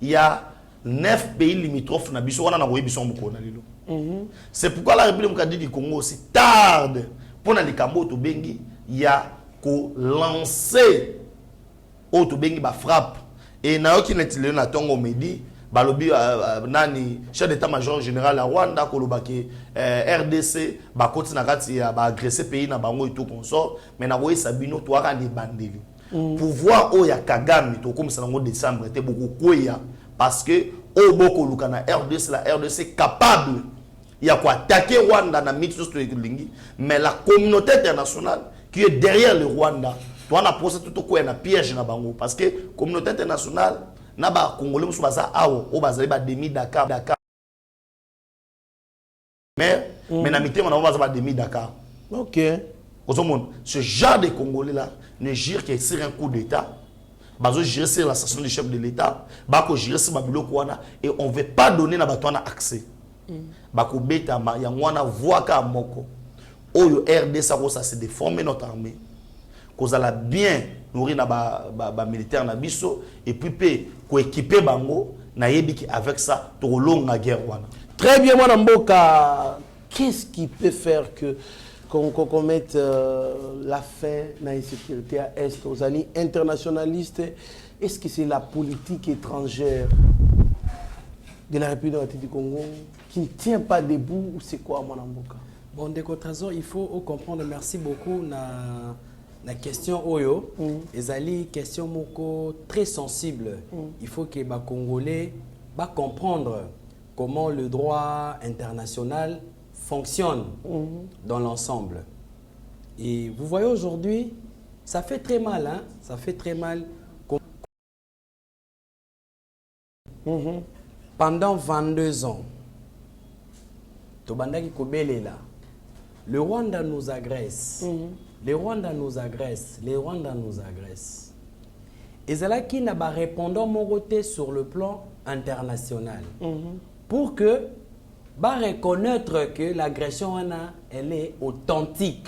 Il y a 9 pays limitrophes na biso wana na koyebiso moko na lilo. C'est pourquoi la République du Congo aussi tarde pour na likambo to bengi ya ko lancer auto bengi ba frappe et na yoki netile na tongo medi balobi nani chef d'état-major général à Rwanda kolobaki RDC ba koti na kati ya ba agresser pays na bango et tout consort mais na koyesa bino to aka ni bandeli pouvoir o ya Kagame to comme ça en décembre était beaucoup koya parce que au boko lukana RDC la RDC capable il y a quoi attaquer Rwanda na mitos to lingi mais la communauté internationale qui est derrière le Rwanda toi na poser tout quoi na piège na bango parce que communauté internationale na ba congolais musu baza awo o bazali ba demi Dakar mais na mitema na baza ba demi Dakar. OK. Ce genre de Congolais là ne gire que sur un coup d'état. Bazo gérer sur l'assassinat du chef de l'état, bako gérer sur babiloko wana et on veut pas donner na batwana accès. Bako beta ma yangwana voaka moko. Oyo RD ça c'est de former notre armée. Cause la bien nourrir na ba militaire na biso et puis pe ko équiper bango na yebiki avec ça to longa guerre wana. Très bien mon mboka, qu'est-ce qui peut faire que qu'on mette la fin dans la sécurité à Est aux alliés internationalistes? Est-ce que c'est la politique étrangère de la République du Congo qui ne tient pas debout ou c'est quoi, mon amboka? Bon, Ndeko Trésor, il faut comprendre, merci beaucoup, la question Oyo. Ezali question moko très sensible. Il faut que les Congolais comprendre comment le droit international fonctionne dans l'ensemble. Et vous voyez aujourd'hui, ça fait très mal, hein? Ça fait très mal. Pendant 22 ans, Tobandaki Kobele là, le Rwanda nous agresse. Le Rwanda nous agresse. Le Rwanda nous agresse. Et c'est là qui n'a pas répondu mon côté sur le plan international. Pour que bah reconnaître que l'agression elle est authentique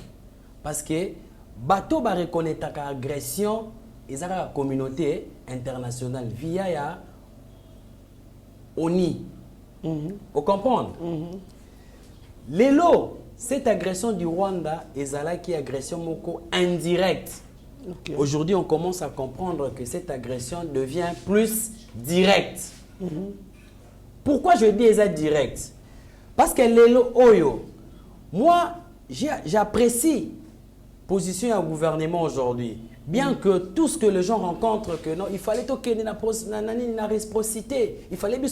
parce que bateau va reconnaître l'agression et la communauté internationale via ya ONI. Vous comprenez? L'élo, cette agression du Rwanda est qui agression moko indirecte Okay. Aujourd'hui, on commence à comprendre que cette agression devient plus directe. Pourquoi je dis ça direct? Parce que Lelo Oyo, moi, j'apprécie la position du gouvernement aujourd'hui. Bien que tout ce que les gens rencontrent, que non, il fallait toquer la réciprocité, il fallait bien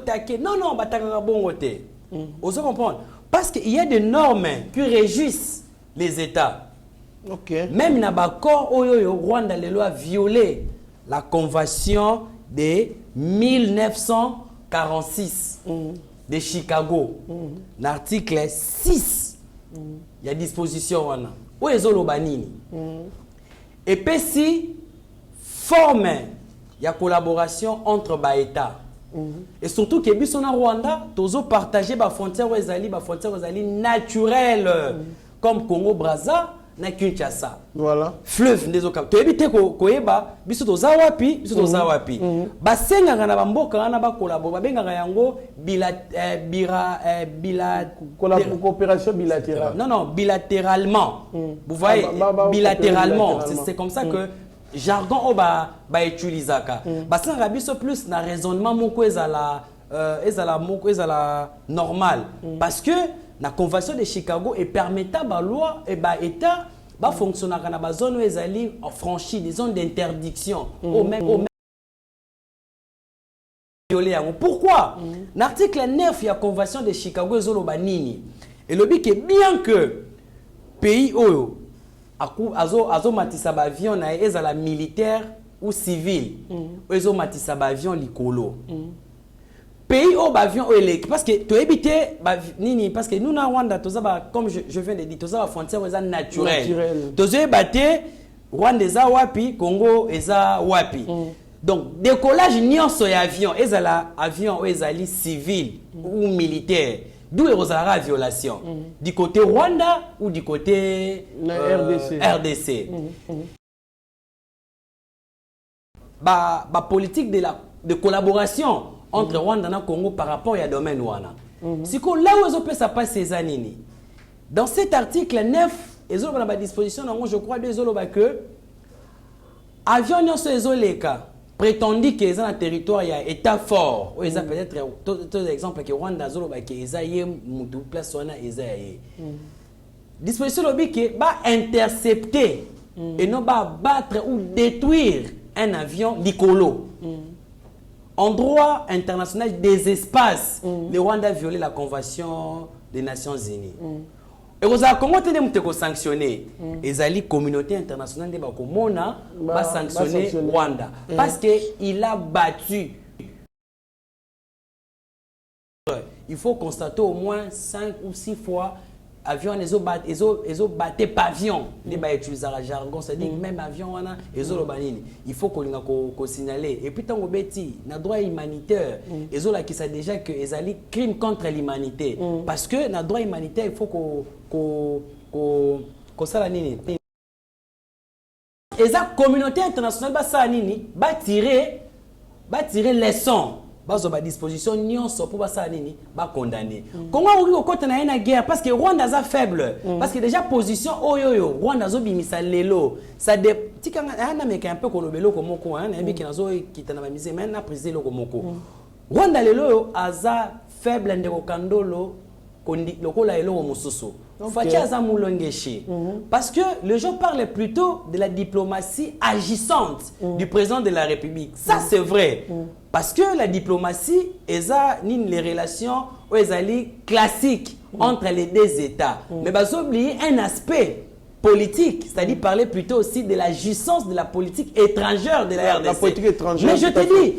taquer. Non, non, bon côté. Vous comprenez? Parce qu'il y a des normes qui régissent les États. Okay. Même dans l'accord, Rwanda a violé la convention de 1946 de Chicago. L'article 6, il y a disposition. Où est le et puis si forme il y a collaboration entre les États. Et surtout que biso na Rwanda tozo partager ba frontières naturelles comme Congo Brazza na Kinshasa. Voilà. Fleuve ndezo ka. To ebite ko yeba biso toza wapi Ba senga na ba mboka na ba collaborer ba benga yango coopération bilatérale. Non, bilatéralement. Vous voyez, bilatéralement. C'est comme ça que jargon ba utilisaka. Parce que rabiso plus na raisonnement moko ezala normal. Parce que la convention de Chicago est permettant ba loi et ba état ba fonctionner na ba zone où ezali franchi des zones d'interdiction au même pourquoi? L'article 9 de la Convention de Chicago est nini. Et le but est bien que pays oyo azo matisa ba avion na ezala militaire ou civil. Azo matisa ba avion likolo. Pays au avion parce que tu éviter nini parce que nous na Rwanda comme je viens de dire toza frontière naturelle. Toza baté Rwanda eza wapi, Congo eza wapi. Donc, décollage nyonso ya avion, avion civil ou militaire, d'où est la violation? Du côté Rwanda ou du côté RDC. Politique de collaboration entre Rwanda et Congo par rapport à domaine Rwanda. Si là où ça passe ces années, dans cet article 9, ils ont à disposition, je crois, que avion nyonso ezoleka prétendu que dans le territoire il y a état fort ou ça peut-être tout exemple que Rwanda zoloba que ezaye mutu place wana ezaye disposition lobi que ba intercepter et non ba battre ou détruire un avion likolo en droit international des espaces le Rwanda a violé la convention des Nations Unies. Et vous avez comment te sanctionner la communauté internationale va sanctionner Rwanda parce qu'il a battu. Il faut constater au moins 5 ou 6 fois avion ils ont battu pavillon les ba utiliser la jargon c'est-à-dire même avion wana il faut qu'on signaler et puis tant beti na droit humanitaire ezola qui ça déjà que ezali crime contre l'humanité parce que na droit humanitaire il faut qu'on ça la nini et la communauté internationale va tirer leçon à disposition nyonso pour ça nini ba condamner comment on côté na une guerre parce que Rwanda est faible parce que déjà position oyoyo Rwanda zo bimisa lelo ça de tikanga na meka un peu kolobelo ko moko hein na biki nazo kitana ba mise mais na président loko moko Rwanda lelo aza faible ndeko kandolo kondi lokola elo mususu fatia za mulongeshi parce que le gens parlent plutôt de la diplomatie agissante du président de la République ça c'est vrai parce que la diplomatie les relations classiques entre les deux États mais vous oubliez un aspect politique, c'est-à-dire parler plutôt aussi de la jouissance de la politique étrangère de la RDC. La politique étrangère. Mais je te dis,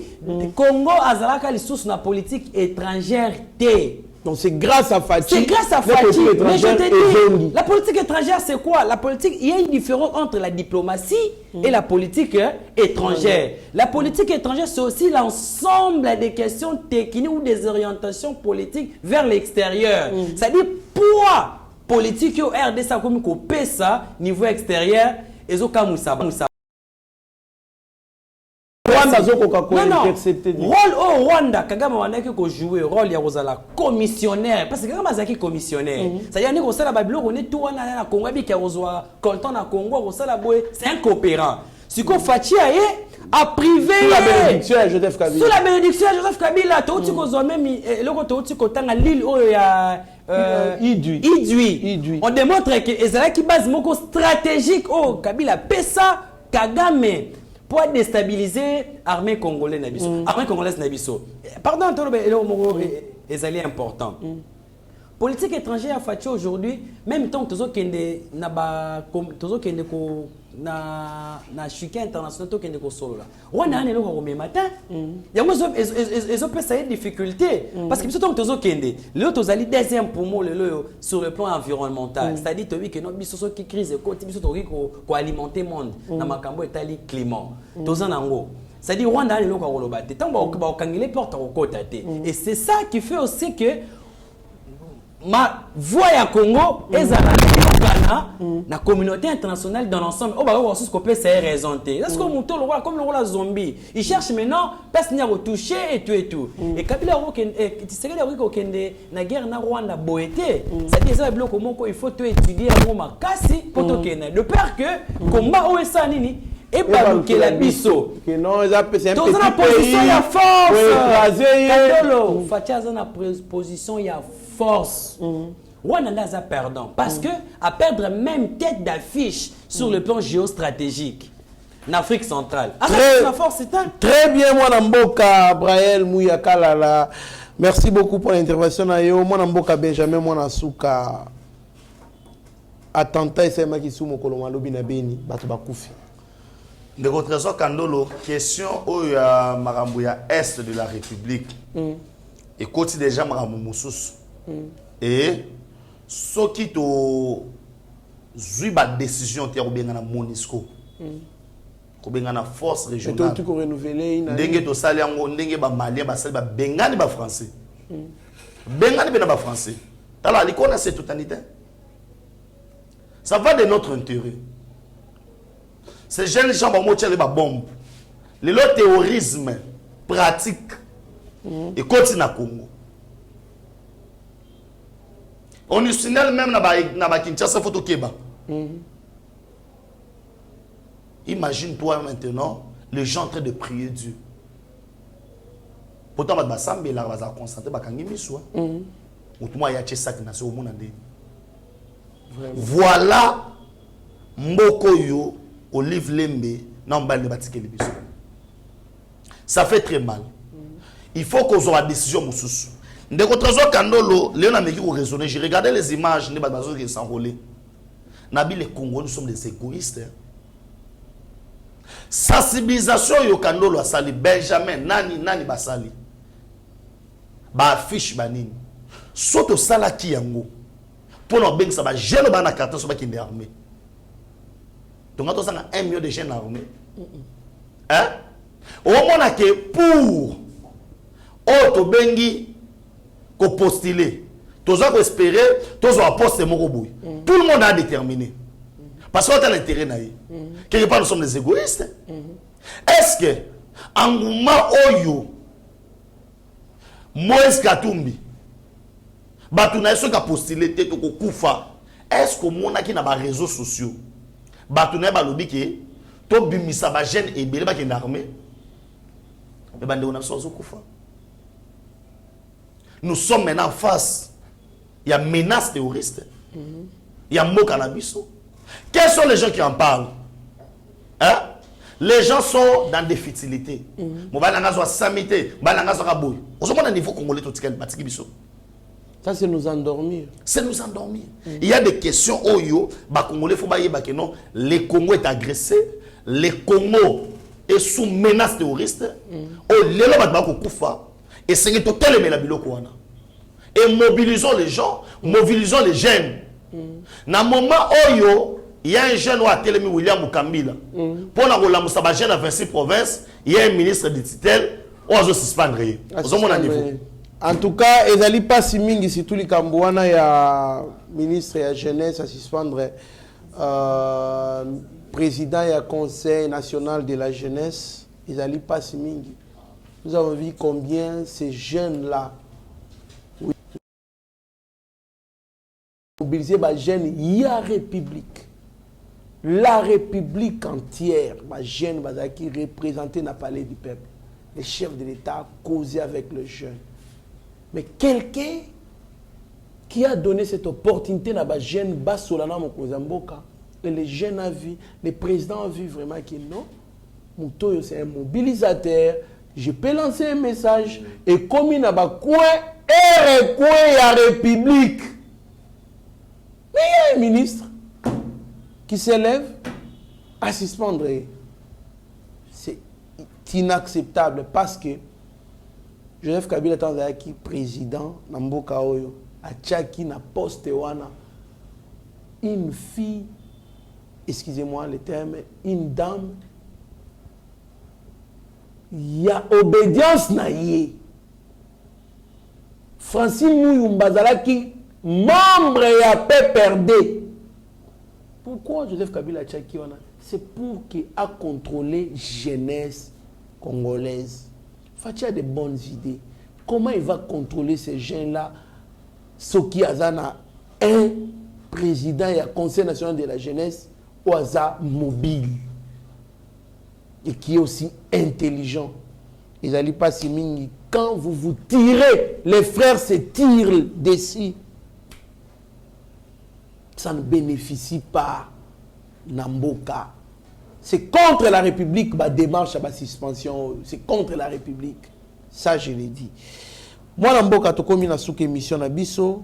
Congo azalaka les sources de la politique étrangère T. Donc c'est grâce à Fathi. C'est grâce à Fathi. Mais je te dis, la politique étrangère c'est quoi? La politique, il y a une différence entre la diplomatie et la politique étrangère. La politique étrangère c'est aussi l'ensemble des questions techniques ou des orientations politiques vers l'extérieur. C'est-à-dire pourquoi politique au RDC comme ko pesa niveau extérieur ezo kamusa 3 rôle au Rwanda Kagame wana ki ko jouer rôle ya kozala commissionnaire parce que Kagame azaki commissionnaire ça y a ni ko sala babilo ko ne tout wana na Congo bi ki kozwa colton na Congo ko sala boy c'est un coopérant siko Fachi aye a privé sous la bénédiction de Joseph Kabila sous la bénédiction de Joseph Kabila to ti kozwa même loko to ti ko tanga l'île o ya Idui. On démontre que Ezra qui base moko stratégique au Kabila pesa Kagame pour déstabiliser l'armée congolaise nabiso. Armée congolaise nabiso. Pardon, Ezali important. Politique étrangère à Fachi aujourd'hui, même tant que kende na ba kende ko na chika international to kende ko solo là. Rwanda ne lo ko matin. Yango ezo pesa une difficulté parce que biso tant que kende, le tozali deuxième pour moi le sur le plan environnemental. C'est-à-dire que non biso so ki crise ko biso to ko alimenter monde na makambo etali climat. Tozana ngo. C'est-à-dire Rwanda ne lo ko loba te tant ba kangile porte ko kota te. Et c'est ça qui fait aussi que ma voix à Congo est à la communauté internationale dans l'ensemble. Oh bah on se couper c'est raison. Est-ce que mon tour comme le roi zombie il cherche maintenant personne à retoucher et tout. Et Kabila tu sais que la guerre na Rwanda boité ça dit ça bloc comment il faut tout étudier à Roma kasi pour to kena de peur que combat OSA nini et pas que la biso que non ils appellent c'est un petit position ya force Fatia na position ya force. Rwanda a perdant parce que à perdre même tête d'affiche sur le plan géostratégique en Afrique centrale. La force est très bien moi Mboka Braël Mouyakalala. Merci beaucoup pour l'intervention nayo moi Mboka Benjamin moi Nasuka attentat et c'est ma qui sous mon koloma lobi na beni bato bakufi. De votre trésor Kandolo question au marambo ya est de la République. Et côté déjà marambo mususu. Et ce qui to zui ba décision te obenga na Monisco. Obenga na force régionale. Tu ko renouveler ndenge to sali yango ndenge ba malien ba sali ba bengani ba français. Bengani bena ba français. Tala likona c'est totalitaire. Ça va de notre intérêt. Ces jeunes gens ba motia ba bombe. Le terrorisme pratique et continue na Congo. On nous signale même na Kinshasa photo Keba. Imagine-toi maintenant les gens en train de prier Dieu. Pourtant ba sambe la ba constater ba kangi miswa. Outuma ya tchesak na so mona ndeni. Voilà mboko yo Olive Lembe na mbale batikeli biso. Ça fait très mal. Il faut qu'on ait une décision mususu. Ndeko trésor Kandolo, Léon a méki raisonner. J'ai regardé les images, les bateaux qui s'enrôlent. Nabi les Congolais, nous sommes des égoïstes. Sensibilisation yo Kandolo a sali Benjamin nani basali. Ba affiche banini. Soto sala ki yango. Pour nous ben ça ba jeune ba na carton so ba kinde armée. Donc on a 1 million de jeunes armés. Hein? Au moins que pour auto bengi ko postuler, tous ont espéré, tous ont poste moroboui. Tout le monde a déterminé. Parce qu'on a l'intérêt naïe. Quelque part nous sommes des égoïstes. Est-ce que en moment oyo Moïse Katumbi batuna so ka postuler te ko kufa. Est-ce que mon a qui na ba réseaux sociaux batuna ba lobi ke to bimisa ba jeune et belé ba ki armée. Mais bande on a so kufa. Nous sommes maintenant face. Il y a menace terroriste. Il y a mot cannabiso. Quels sont les gens qui en parlent? Hein? Les gens sont dans des futilités. Ça, c'est nous endormir. C'est nous endormir. Il y a des questions au yo, Congolais, faut que non, le Congo est agressé, le Congo est sous menace terroriste. Et c'est tout tel la biloko wana. Et mobilisons les gens, mobilisons les jeunes. Na moment oyo, il y a un jeune à Télémi William Mukambila. Pour la Rolamoussa jeune à 26 provinces, il y a un ministre de titel, on va suspendre. En tout cas, ezali pas si mingi si tout les Kambouana il y a ministre et jeunesse à suspendre président et conseil national de la jeunesse. ils allaient pas si mingi. Nous avons vu combien ces jeunes-là mobilisés par jeunes, il y a République. La République entière, ma jeune qui représentait le palais du peuple. Les chefs de l'État causaient avec le jeune. Mais quelqu'un qui a donné cette opportunité à ma jeune Basolana Mokozamboka, et les jeunes ont vu, les présidents ont vu vraiment que non, Moutoyo c'est un mobilisateur, je peux lancer un message, et comme il n'a pas quoi, et quoi la République. Mais il y a un ministre qui s'élève à suspendre. C'est inacceptable parce que Joseph Kabila est président Namboka Oyo, a Tchaki na poste wana, une fille, excusez-moi le terme, une dame, il y a obédience na yé. Francine Mouyoumbazala qui membre ya PPRD. Pourquoi Joseph Kabila Tchaki wana? C'est pour qu'il a contrôlé jeunesse congolaise. Fatia a de bonnes idées. Comment il va contrôler ces jeunes-là? Soki Azana, un président et un conseil national de la jeunesse, ou Aza mobile. Et qui est aussi intelligent. Ils n'allaient pas si mingi. Quand vous vous tirez, les frères se tirent d'ici. Ça ne bénéficie pas Namboka. C'est contre la République, ma démarche à ma suspension. C'est contre la République. Ça, je l'ai dit. Moi, Namboka, tu comme une émission Nabiso,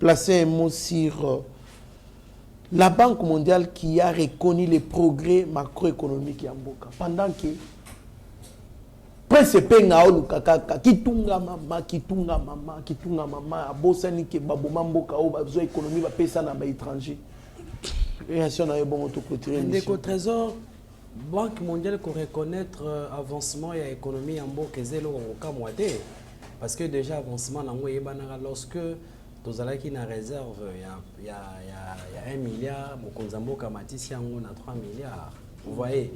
placer un mot sur la Banque mondiale qui a reconnu les progrès macroéconomiques Yamboka. Pendant que presque penga olukaka kitunga mama abosani ke baboma mboka o bazo économie ba pesa na ba étranger. Réaction na bon to clôturer ndeko trésor Banque mondiale ko reconnaître avancement ya économie ya mboka ezelo ko kamwate parce que déjà avancement nango yebana lorsque tozalaki na réserve il y a 1 milliard mokonza mboka matisi yango na 3 milliards. Vous voyez,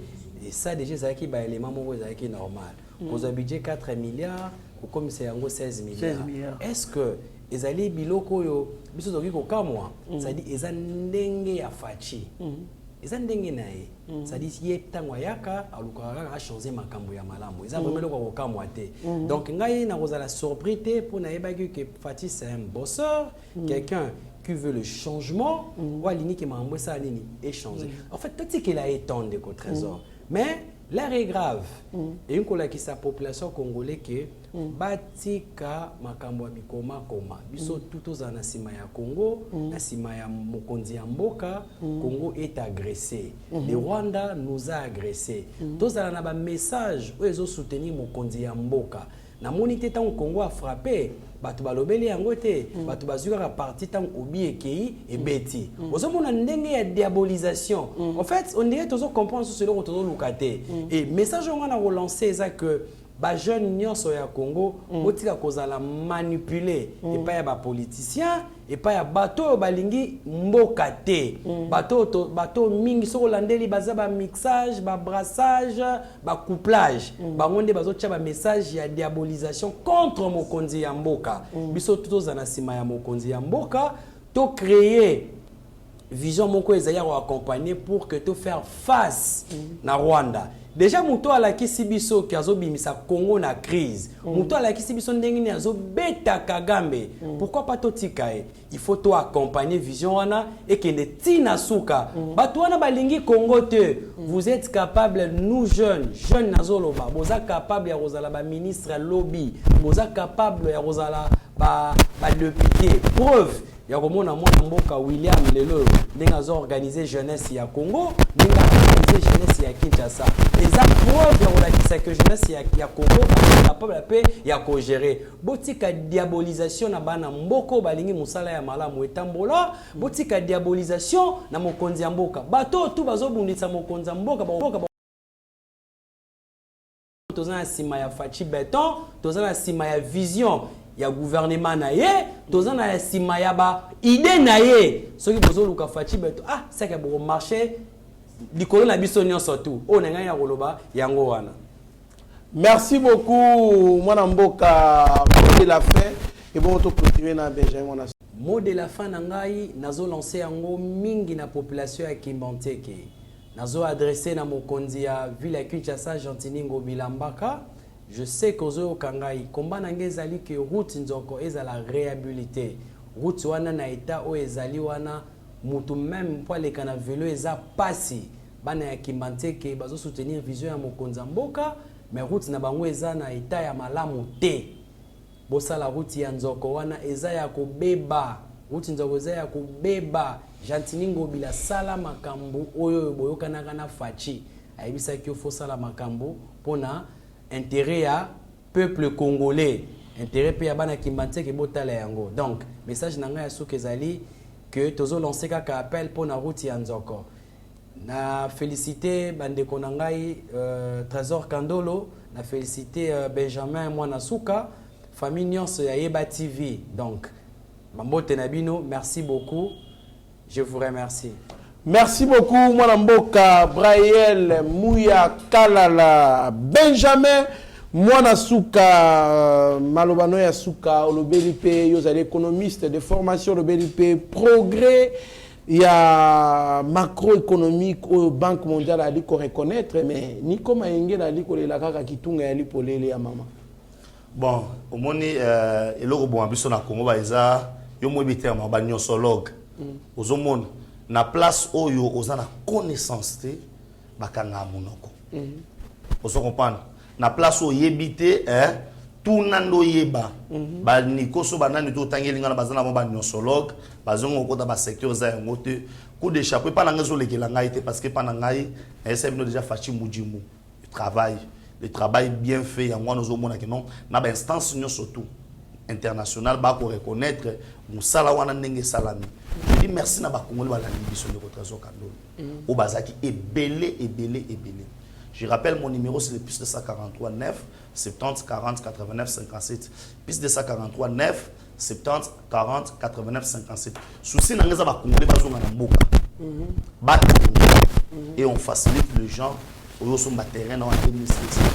et ça déjà zaki ba élément moko zaki normal. Vous avez budget 4 milliards, comme c'est 16 milliards. Est-ce que les alliés biloko yo biso zoki ko kamwa, ça dit eza ndenge ya fachi. Eza ndenge nae. Ça dit ye tangwa yaka alukaka a changer makambo ya malamu. Eza vraiment ko kamwa te. Donc ngai na kozala surprise pour na yebaki que Fachi c'est un bosseur, quelqu'un qui veut le changement, ou aligner qui m'a envoyé ça échanger. En fait, tout ce qu'il a étendu au trésor. Mais l'air est grave. Et une fois que sa population congolaise que batika makambo bikoma koma. Biso tout en asima ya Congo, asima ya mokonzi ya mboka, Congo est agressé. Le Rwanda nous a agressés. Tous en a un message où ils ont soutenu mokonzi ya mboka. Na monité tant Congo a frappé. Batu balobeli yango te batu bazuka parti tant obi ekei et beti ozomona ndenge ya diabolisation en fait on dirait toujours comprendre ce que tozo lukate et message on a relancé ça que ba jeune nyonso ya Congo otika kozala manipuler et pas ya ba politicien et pas ya bato balingi mboka te bato mingi soko landeli baza ba mixage ba brassage ba couplage bangonde bazotia ba message ya diabolisation contre mokonzi ya mboka biso tuto na sima ya mokonzi ya mboka to créer vision moko ezaya ko accompagner pour que to faire face na Rwanda. Déjà muto ala kisibiso ki azobimisa Congo na crise. Muto ala kisibiso ndenge ni azobeta Kagambe. Pourquoi pas totikae? Il faut to accompagner vision wana et que ne tina suka. Batu wana balingi Congo te. Vous êtes capable nous jeunes nazoloba, boza capable ya rozala ba ministre lobby, boza capable ya rozala ba député. Preuve ya komona mwana mboka William lelo ndenge organiser jeunesse ya Congo, ndenge organiser jeunesse ya Kinshasa. Eza preuve ya kolakisa que jeunesse ya Congo ba capable pe ya ko gérer. Botika diabolisation na bana mboko balingi musala ya malamu etambola, botika diabolisation na mokonzi ya mboka. Bato tu bazobundisa mokonzi ya mboka tozana sima ya Fachi Beton, tozana sima ya vision ya gouvernement na ye, tozana ya sima ya ba idée na ye. Soki bozo luka Fachi Beton, c'est que bon marché likolo na biso nyonso tu. O na ngai ya koloba yango wana. Merci beaucoup, Mwana Mboka, de la fin. Et bon, on va continuer dans Benjamin. Mot de la fin, nangai, nazo lancé yango mingi na population ya Kimbanteke. Nazo adressé na mokonzi ya ville ya Kinshasa Gentiningo Bilambaka. Je sais que ozo kangai komba nange ezali que route nzoko ezala réhabilité. Route wana na état o ezali wana mutu même pour les kana vélo eza pasi. Bana ya Kimbanteke bazo soutenir vision ya mokonzi mboka, mais route na bango eza na état ya malamu te. Bosa la route ya nzoko wana eza ya kobeba. Route nzoko eza ya kobeba. Gentiningo bila sala makambu oyo boyoka na fachi. Aibisa ki ofo sala makambu pona intérêt ya peuple congolais. Intérêt pe ya bana Kimbanteke botala yango. Donc, message nanga ya soki ezali que tozo lancer kaka appel pona route ya nzoko. Na félicité bandeko nangai Trésor Kandolo, na félicité Benjamin Mwanasuka, famille nyonso ya Yeba TV. Donc, Mambote Nabino, merci beaucoup. Je vous remercie. Merci beaucoup, Mwana Mboka, Braïel, Mouya, Kalala, Benjamin, Mwanasuka, Malobano Yasuka, le BLP, vous êtes économiste de formation, le BLP, progrès. Il y a macroéconomique au Banque mondiale a dit qu'on reconnaître, mais ni comme Engel a dit qu'on est là qui tourne à l'ipolé à maman. Bon, au moins, et le bon ambition à Congo, baïza, yo mo bité ma bagnosologue. Aux hommes, na place où yo aux ana connaissance te, bakanga monoko. Vous comprenez? Na place où yebité, tout nando yeba. Ba nikoso banani to tangelinga na bazana mo bagnosologue. Bazongo ko da ba secteur za ngote coup de chapeau pas nangazo lekela ngai te parce que pas nangai essaie bino déjà fachi mujimu le travail bien fait yango nous omona que non na ba instance nyo surtout international ba ko reconnaître musala wana ndenge salami. Je dis merci na ba congolais ba la biso de Trésor Kandolo au bazaki ebele. Je rappelle mon numéro, c'est le plus de 143 9 70 40 89 57. Plus de 143 9 70 40 89 57. Souci n'a pas congolais bazonga na mboka. Et on facilite les gens au son terrain dans administratif.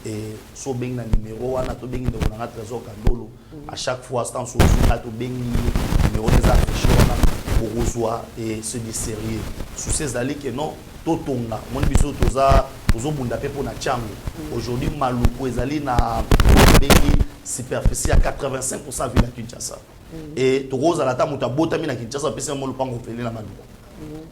Et so beng na numéro wana to beng de na Trésor Kandolo. À chaque fois c'est en sous to beng numéro des affiches wana pour reçoit et se dit sérieux. Souci zali que non totonga mon biso toza ozobunda pe pona chango. Aujourd'hui maluko ezali na bengi superficie à 85% ville à Kinshasa. Et toza la ta muta botami na Kinshasa pese mo lupango feli na maluko.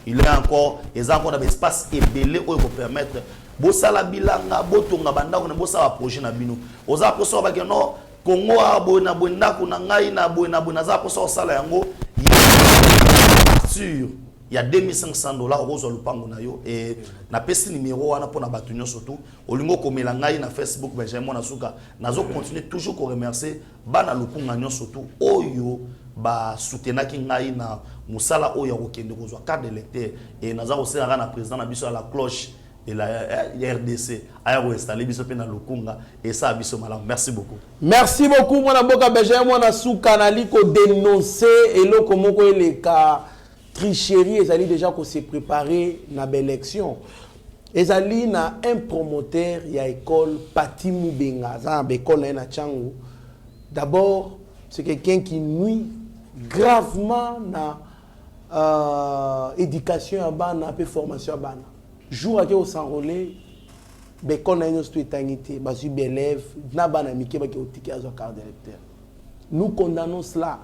Il est encore des espaces ébélés où il faut permettre bosala bilanga botonga bandako na bosala projet na bino. Oza poso ba ke no Congo abona bondako na ngai na bona za poso sala yango. Sur il y a $2500 au lupango na yo et na pesi numéro wana pona batunyo surtout olingo komela ngai na Facebook Benjamin Mwanasuka nazo continuer toujours ko remercier bana lukunga nyo surtout oyo ba soutenaki ngai na musala oyo okende kozwa carte d'électeur et naza osera na président na biso à la cloche de la RDC aya ko installer biso pe na lukunga et ça biso malam. Merci beaucoup. Merci beaucoup Mwana Mboka Benjamin Mwanasuka nali ko dénoncer eloko moko eleka tricherie, ils allaient déjà se préparer à l'élection. Ils allaient na un promoteur il y a école Pati Moubenga, ça école na Tchango. D'abord, c'est quelqu'un qui nuit gravement na éducation à bana, peu formation à bana. Jour à qui on s'enrôler, l'école na une structure basu élève, na bana miki ba ki otiki azo carte d'électeur. Nous condamnons cela.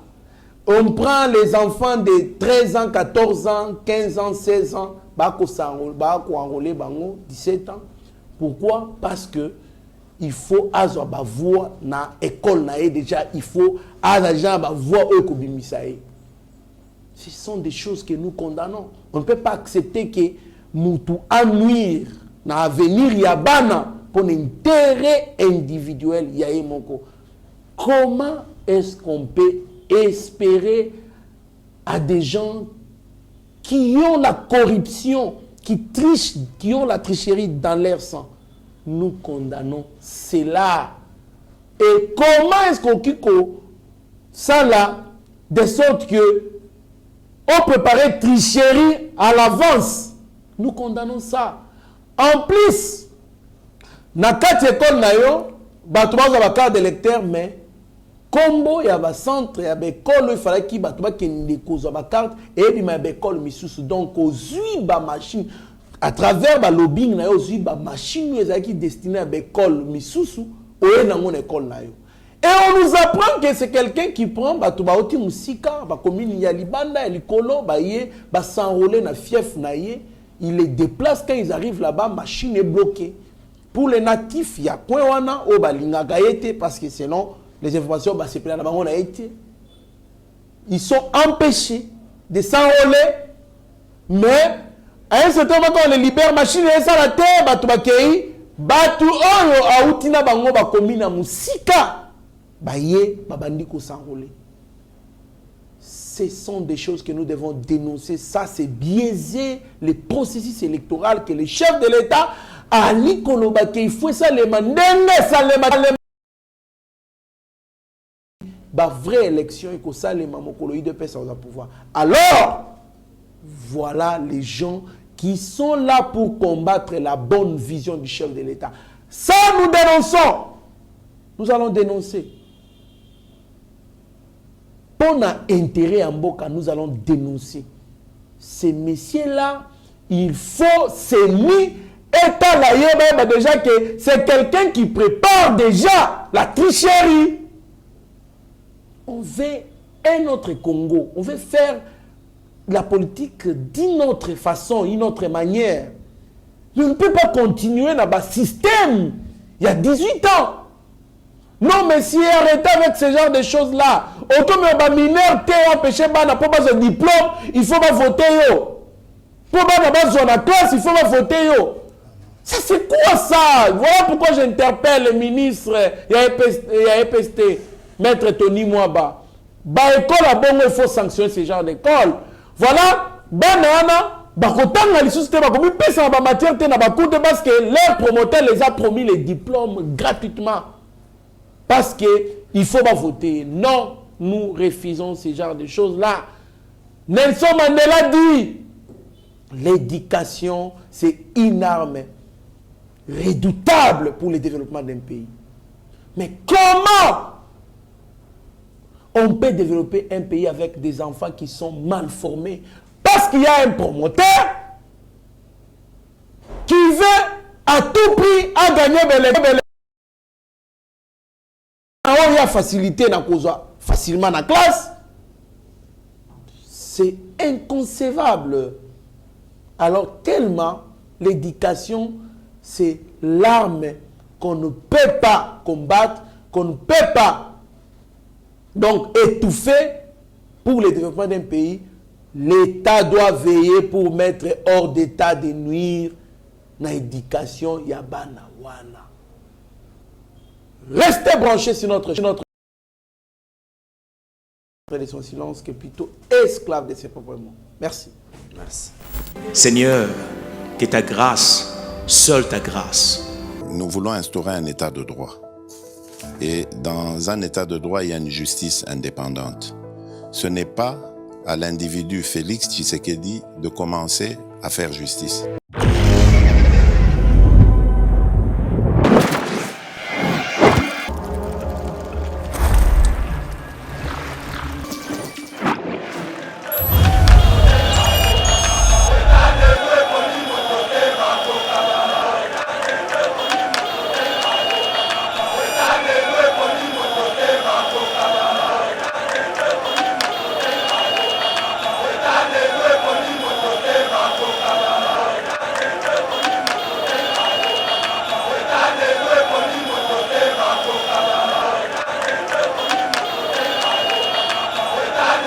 On prend les enfants de 13 ans, 14 ans, 15 ans, 16 ans, bako enrôler bango 17 ans. Pourquoi? Parce que il faut avoir ba voix na école na déjà il faut avoir ba voix eux ko bimisae. Ce sont des choses que nous condamnons. On ne peut pas accepter que mutu nuire na avenir ya bana pour l'intérêt individuel ya moko. Comment est-ce qu'on peut espérer à des gens qui ont la corruption, qui trichent, qui ont la tricherie dans leur sang? Nous condamnons cela. Et comment est-ce qu'on quitte ça là, de sorte que on préparait tricherie à l'avance? Nous condamnons ça. En plus, na kati école na yo bato bazwa ba carte d'électeur mais combo ya ba centre ya école il fallait ki bato ba kende kozwa ba carte et puis ma école misusu donc ozui ba machine à travers ba lobbying na yo ozui ba machine ezaki destiné à école misusu oye na mon école na yo. Et on nous apprend que c'est quelqu'un qui prend bato ba oti musika ba commune ya libanda ya likolo ba ye ba s'enrôler na fief na ye, il les déplace quand ils arrivent là-bas machine est bloquée. Pour les natifs, il y a point wana au balingaka été parce que sinon les informations bah c'est plein là-bas on a été. Ils sont empêchés de s'enrôler, mais à un certain moment quand on les libère machine et ça la terre batu bakei batu oyo autina bango ba komina musika ba ye babandi ko s'enrôler. Ce sont des choses que nous devons dénoncer. Ça c'est biaiser le processus électoral que les chefs de l'État Ali Koloba qu'il faut ça les mandenge ça les ba vraie élection et que ça les mamokoloïdes de personnes au pouvoir. Alors voilà les gens qui sont là pour combattre la bonne vision du chef de l'État. Ça nous dénonçons. Nous allons dénoncer. Pour un intérêt en Boka, nous allons dénoncer. Ces messieurs-là, il faut s'aimer. Et là, déjà que c'est quelqu'un qui prépare déjà la tricherie. On veut un autre Congo. On veut faire la politique d'une autre façon, d'une autre manière. Je ne peux pas continuer dans le système. Il y a 18 ans. Non, mais si arrêtez avec ce genre de choses-là, autant que les mineurs t'ont empêché de pas ce diplôme, il faut pas voter. Pour pas besoin de classe, il faut pas voter. Ça, c'est quoi ça? Voilà pourquoi j'interpelle le ministre et EPST, Maître Tony Mwaba. Bah, école à bon, il faut sanctionner ce genre d'école. Voilà, banana, bakotanga les sociétés, bakomi pesa en matière de parce que leur promoteur les a promis les diplômes gratuitement. Parce qu'il ne faut pas voter. Non, nous refusons ce genre de choses-là. Nelson Mandela dit, l'éducation, c'est une arme redoutable pour le développement d'un pays. Mais comment on peut développer un pays avec des enfants qui sont mal formés? Parce qu'il y a un promoteur qui veut à tout prix à gagner il y a facilité facilement dans la classe. C'est inconcevable. Alors tellement l'éducation c'est l'arme qu'on ne peut pas combattre, qu'on ne peut pas donc étouffer pour le développement d'un pays. L'État doit veiller pour mettre hors d'état de nuire dans l'éducation yabana wana. Restez branchés sur notre de son silence qui est plutôt esclave de ses propres mots. Merci. Merci. Seigneur, que ta grâce, seule ta grâce. Nous voulons instaurer un état de droit. Et dans un état de droit, il y a une justice indépendante. Ce n'est pas à l'individu Félix Tshisekedi de commencer à faire justice.